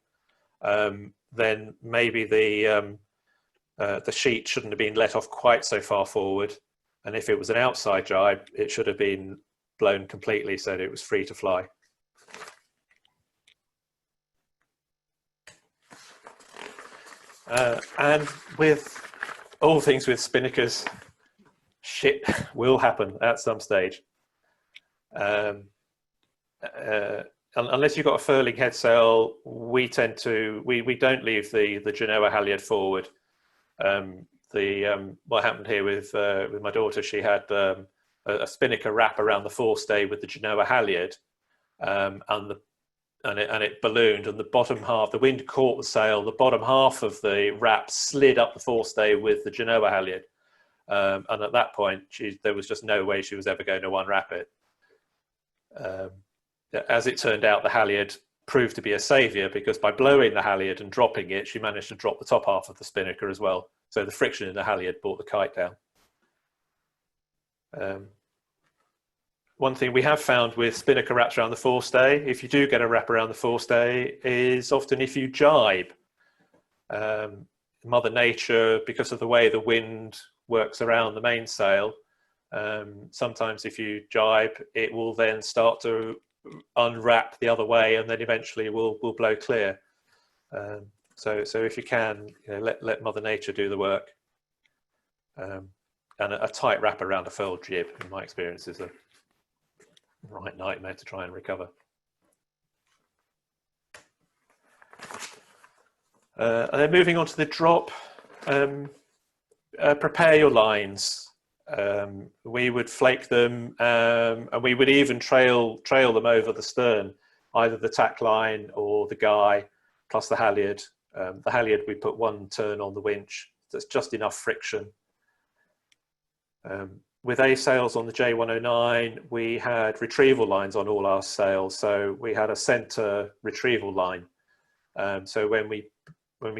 then maybe the sheet shouldn't have been let off quite so far forward, and if it was an outside jibe, it should have been blown completely so that it was free to fly. And with all things with Spinnakers, shit will happen at some stage. Unless you've got a furling head sail, we don't leave the Genoa halyard forward. What happened here with my daughter, she had a Spinnaker wrap around the forestay with the Genoa halyard, and it ballooned, and the bottom half, the wind caught the sail, the bottom half of the wrap slid up the forestay with the Genoa halyard. And at that point, there was just no way she was ever going to unwrap it. As it turned out, the halyard proved to be a saviour, because by blowing the halyard and dropping it, she managed to drop the top half of the Spinnaker as well. So the friction in the halyard brought the kite down. One thing we have found with Spinnaker wraps around the forestay, if you do get a wrap around the forestay, is often if you jibe. Mother Nature, because of the way the wind works around the mainsail, Sometimes if you jibe, it will then start to unwrap the other way, and then eventually will blow clear. So if you can, let Mother Nature do the work. And a tight wrap around a furled jib, in my experience, is a right nightmare to try and recover. And then moving on to the drop, prepare your lines. We would flake them, and we would even trail them over the stern, either the tack line or the guy, plus the halyard. The halyard, we put one turn on the winch. That's just enough friction. With A sails on the J109, we had retrieval lines on all our sails. So we had a center retrieval line. So when we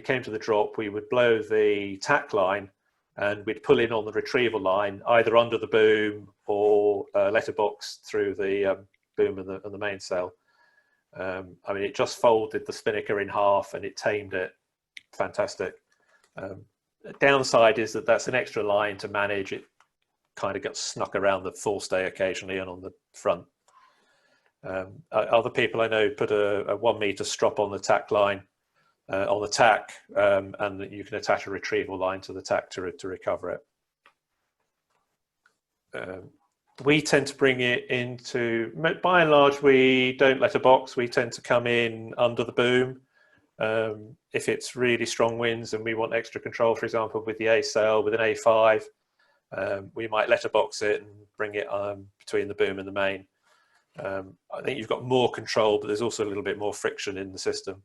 came to the drop, we would blow the tack line and we'd pull in on the retrieval line, either under the boom or letterbox through the boom and the mainsail. I mean, it just folded the Spinnaker in half and it tamed it. Fantastic. Downside is that that's an extra line to manage. It kind of gets snuck around the forestay occasionally and on the front. Other people I know put a 1 meter strop on the tack line, on the tack, and you can attach a retrieval line to the tack to recover it. We tend to bring it into, by and large, we don't let a box. We tend to come in under the boom. If it's really strong winds and we want extra control, for example, with the A sail, with an A5, we might letterbox it and bring it between the boom and the main. I think you've got more control, but there's also a little bit more friction in the system.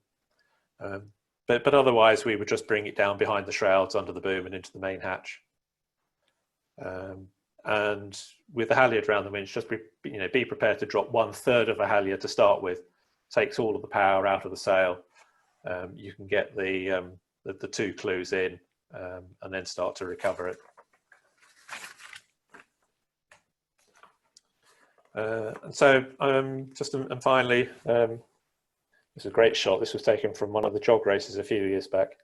But otherwise, we would just bring it down behind the shrouds, under the boom, and into the main hatch. And with the halyard around the winch, just be prepared to drop 1/3 of a halyard to start with. Takes all of the power out of the sail. You can get the 2 clews in, and then start to recover it. And finally, this is a great shot. This was taken from one of the JOG races a few years back.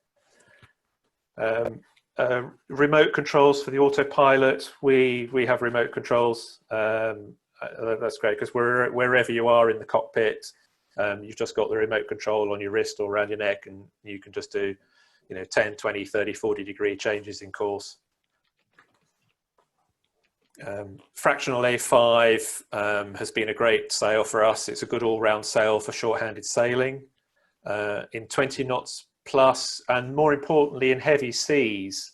Remote controls for the autopilot. We have remote controls. That's great because wherever you are in the cockpit, you've just got the remote control on your wrist or around your neck, and you can just do 10, 20, 30, 40 degree changes in course. Fractional A5 has been a great sail for us. It's a good all-round sail for short-handed sailing in 20 knots plus, and more importantly in heavy seas.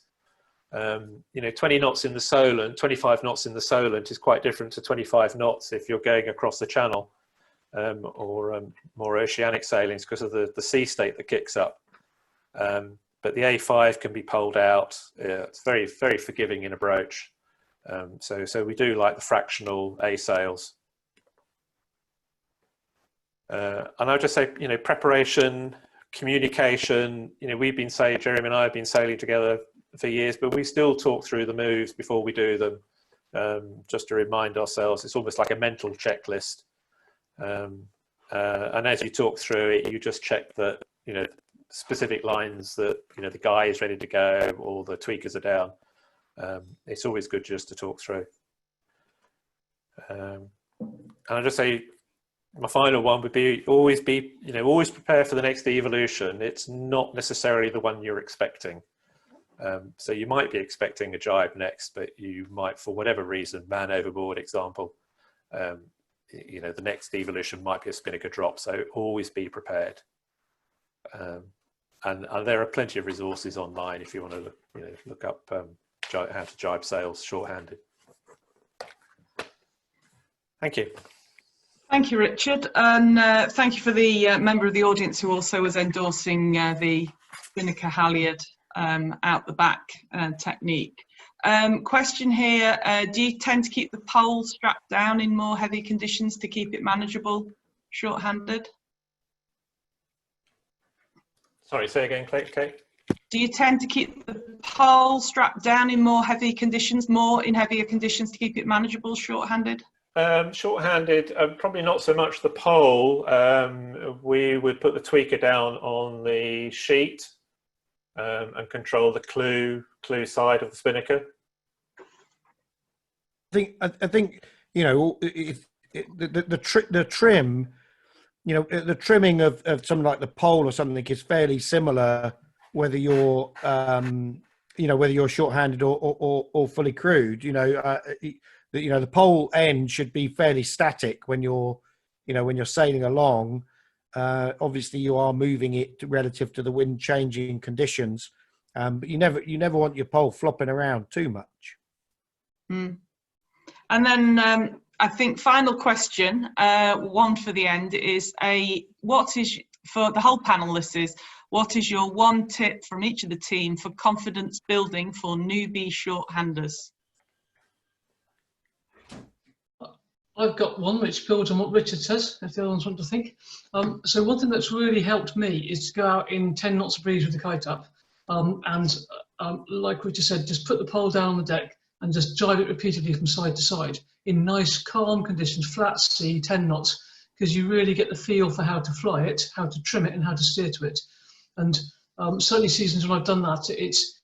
20 knots in the Solent, 25 knots in the Solent is quite different to 25 knots if you're going across the channel, or more oceanic sailings because of the sea state that kicks up. But the A5 can be poled out. It's very, very forgiving in a broach. So we do like the fractional A sails. And I'll just say, preparation, communication. We've been sailing, Jeremy and I have been sailing together for years, but we still talk through the moves before we do them, just to remind ourselves. It's almost like a mental checklist. And as you talk through it, you just check that specific lines that the guy is ready to go or the tweakers are down. It's always good just to talk through. And I'll just say my final one would be always prepare for the next evolution. It's not necessarily the one you're expecting. So you might be expecting a jibe next, but you might, for whatever reason, man overboard example, the next evolution might be a Spinnaker drop. So always be prepared. And there are plenty of resources online if you want to look up how to jibe sails short-handed. Thank you. Thank you, Richard, and thank you for the member of the audience who also was endorsing the Spinnaker halyard out the back technique. Question here, do you tend to keep the pole strapped down in more heavy conditions to keep it manageable short-handed? Sorry, say again, Kate. Do you tend to keep the pole strapped down in more heavier conditions to keep it manageable short-handed? Short-handed, probably not so much the pole. We would put the tweaker down on the sheet and control the clue side of the Spinnaker. think you know, the trim, you know, the trimming of something like the pole or something is fairly similar, whether you're you know, whether you're short-handed or fully crewed. You know, the pole end should be fairly static when you're, you know, when you're sailing along. Obviously, you are moving it relative to the wind changing conditions, but you never want your pole flopping around too much. Mm. And then I think final question, one for the end, is what is, for the whole panel, this is, what is your one tip from each of the team for confidence building for newbie shorthanders? I've got one which builds on what Richard says, if the other ones want to think. So one thing that's really helped me is to go out in 10 knots of breeze with the kite up. Like Richard said, just put the pole down on the deck and just jibe it repeatedly from side to side in nice, calm conditions, flat sea, 10 knots, because you really get the feel for how to fly it, how to trim it, and how to steer to it. And certainly seasons when I've done that, it's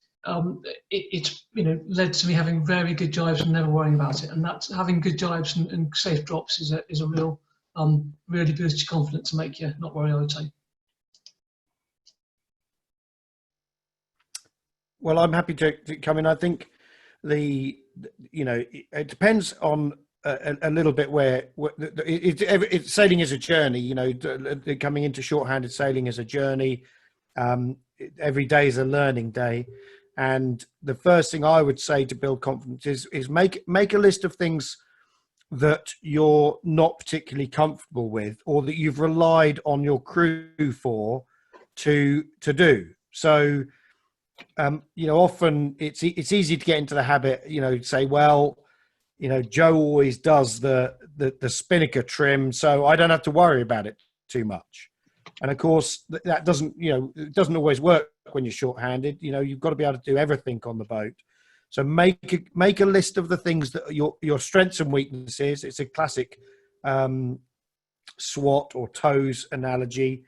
you know, led to me having very good jibes and never worrying about it. And that having good jibes and safe drops is a real really boost your confidence and make you not worry all the time. Well, I'm happy to come in. I think you know, it depends on a little bit where sailing is a journey. You know, coming into short-handed sailing is a journey. Every day is a learning day. And the first thing I would say to build confidence is make a list of things that you're not particularly comfortable with, or that you've relied on your crew for to do. So, you know, often it's easy to get into the habit, you know, say, well, you know, Joe always does the Spinnaker trim, so I don't have to worry about it too much. And of course, that doesn't, you know, it doesn't always work when you're short-handed. You know, you've got to be able to do everything on the boat. So make a list of the things that your strengths and weaknesses. It's a classic SWOT or TOES analogy.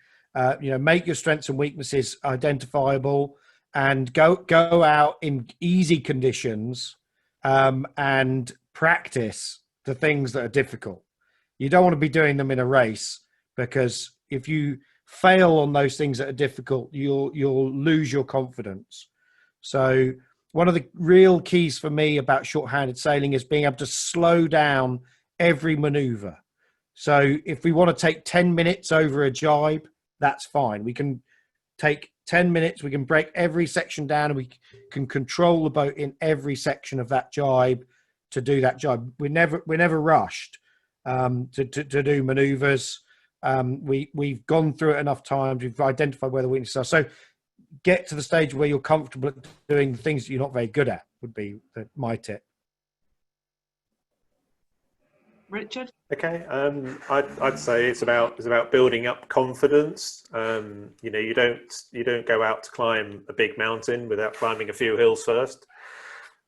You know, make your strengths and weaknesses identifiable, and go out in easy conditions and practice the things that are difficult. You don't want to be doing them in a race, because if you fail on those things that are difficult, you'll lose your confidence. So one of the real keys for me about short-handed sailing is being able to slow down every maneuver. So if we want to take 10 minutes over a jibe, that's fine. We can take 10 minutes, we can break every section down, and we can control the boat in every section of that jibe to do that jibe. We're never rushed to do maneuvers. We've gone through it enough times. We've identified where the weaknesses are. So get to the stage where you're comfortable at doing the things that you're not very good at would be my tip. Richard? Okay, I'd say it's about building up confidence. You know, you don't go out to climb a big mountain without climbing a few hills first.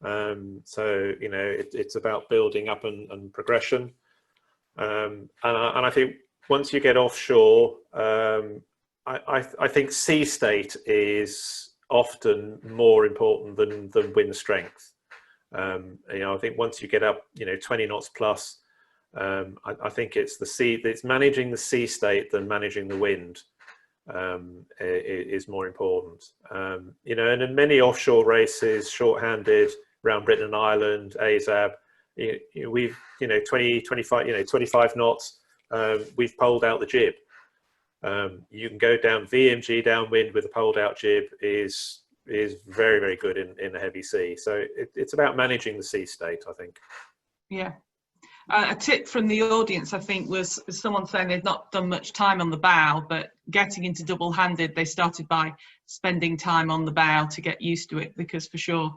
So you know, it's about building up and progression. And I think once you get offshore, I think sea state is often more important than wind strength. You know, I think once you get up, you know, 20 knots plus, I think it's managing the sea state than managing the wind is more important. You know, and in many offshore races, short-handed, around Britain and Ireland, ASAB, we've, you know, 25 knots, we've poled out the jib. You can go down VMG downwind with a poled out jib is very, very good in a heavy sea. So it's about managing the sea state, I think. Yeah. A tip from the audience, I think, was someone saying they'd not done much time on the bow, but getting into double-handed, they started by spending time on the bow to get used to it, because for sure,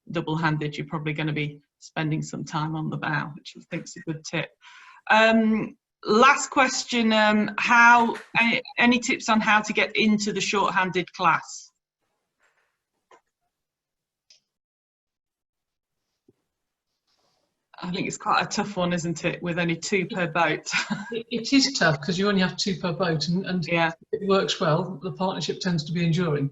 double-handed, you're probably going to be spending some time on the bow, which I think is a good tip. Last question, any tips on how to get into the short-handed class? I think it's quite a tough one, isn't it, with only 2 per boat? It is tough because you only have 2 per boat, and yeah, if it works well, the partnership tends to be enduring.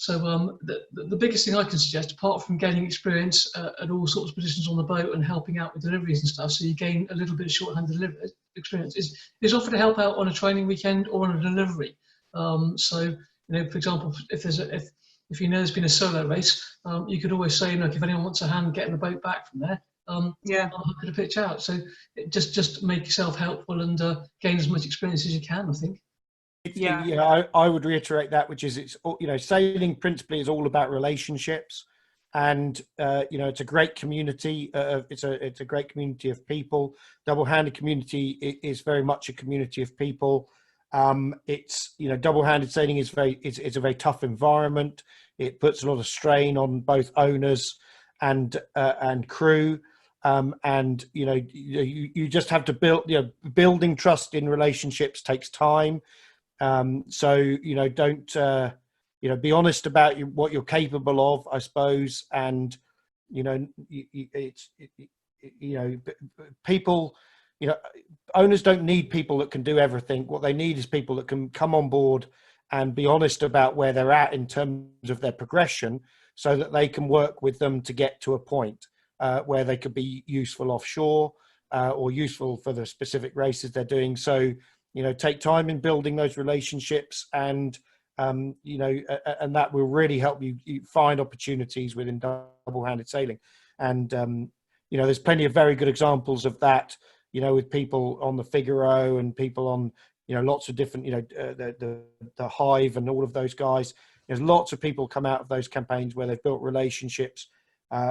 So the biggest thing I can suggest, apart from getting experience at all sorts of positions on the boat and helping out with deliveries and stuff, so you gain a little bit of shorthand delivery experience, is offer to help out on a training weekend or on a delivery. So, you know, for example, if you know there's been a solo race, you could always say, look, if anyone wants a hand getting the boat back from there, yeah, I'm happy to pitch out. So just make yourself helpful and gain as much experience as you can, I think. yeah, Yeah, I would reiterate that, which is, it's, you know, sailing principally is all about relationships, and you know, it's a great community. It's a great community of people. Double-handed community is very much a community of people. It's, you know, double-handed sailing is it's a very tough environment. It puts a lot of strain on both owners and crew. And you know, you just have to build, you know, building trust in relationships takes time. So, you know, don't, you know, be honest about what you're capable of, I suppose. And, you know, you know, people, you know, owners don't need people that can do everything. What they need is people that can come on board and be honest about where they're at in terms of their progression, so that they can work with them to get to a point where they could be useful offshore or useful for the specific races they're doing. So, you know, take time in building those relationships, and you know, and that will really help you find opportunities within double-handed sailing. And you know, there's plenty of very good examples of that, you know, with people on the Figaro and people on, you know, lots of different, you know, the Hive and all of those guys. There's lots of people come out of those campaigns where they've built relationships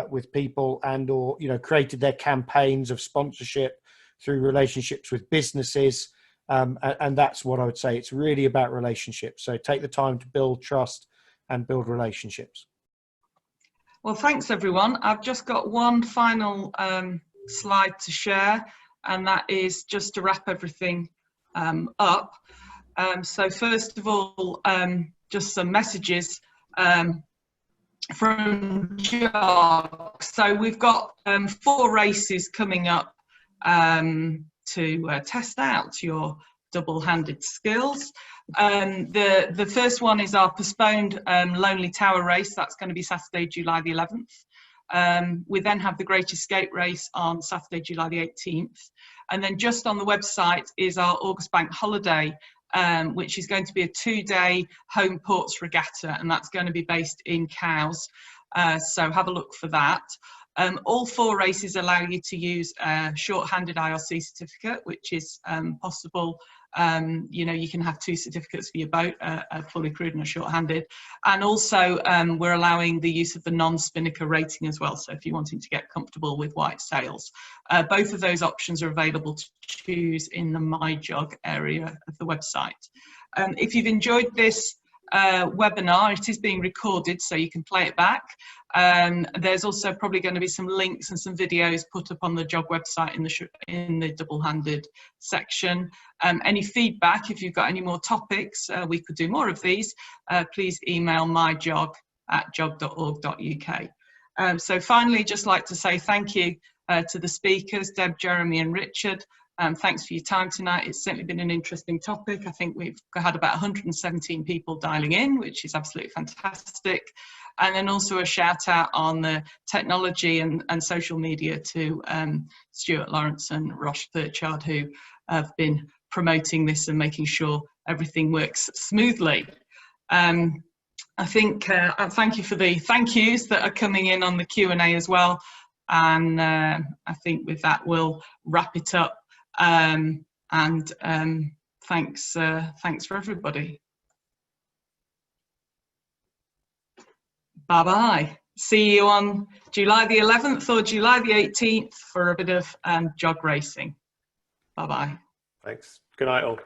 with people, and or, you know, created their campaigns of sponsorship through relationships with businesses. And that's what I would say. It's really about relationships. So take the time to build trust and build relationships. Well, thanks everyone. I've just got one final slide to share, and that is just to wrap everything up. So first of all, just some messages from JOG. So we've got 4 races coming up to test out your double-handed skills. The first one is our postponed Lonely Tower race. That's going to be Saturday, July the 11th. We then have the Great Escape race on Saturday, July the 18th. And then just on the website is our August Bank Holiday, which is going to be a 2-day home ports regatta, and that's going to be based in Cowes. So have a look for that. All 4 races allow you to use a short-handed IRC certificate, which is possible. You know, you can have 2 certificates for your boat, a fully crewed and a short-handed. And also we're allowing the use of the non-Spinnaker rating as well. So if you're wanting to get comfortable with Waitt sails, both of those options are available to choose in the My JOG area of the website. If you've enjoyed this webinar, it is being recorded, so you can play it back. There's also probably going to be some links and some videos put up on the JOG website in the double-handed section. Any feedback, if you've got any more topics, we could do more of these, please email myjog@jog.org.uk. So finally, just like to say thank you to the speakers, Deb, Jeremy and Richard. Thanks for your time tonight. It's certainly been an interesting topic. I think we've had about 117 people dialing in, which is absolutely fantastic. And then also a shout out on the technology and social media to Stuart Lawrence and Rosh Thurchard, who have been promoting this and making sure everything works smoothly. I think, thank you for the thank yous that are coming in on the Q&A as well. And I think with that, we'll wrap it up. Thanks for everybody. Bye-bye. See you on July the 11th or July the 18th for a bit of JOG racing. Bye-bye. Thanks. Good night all.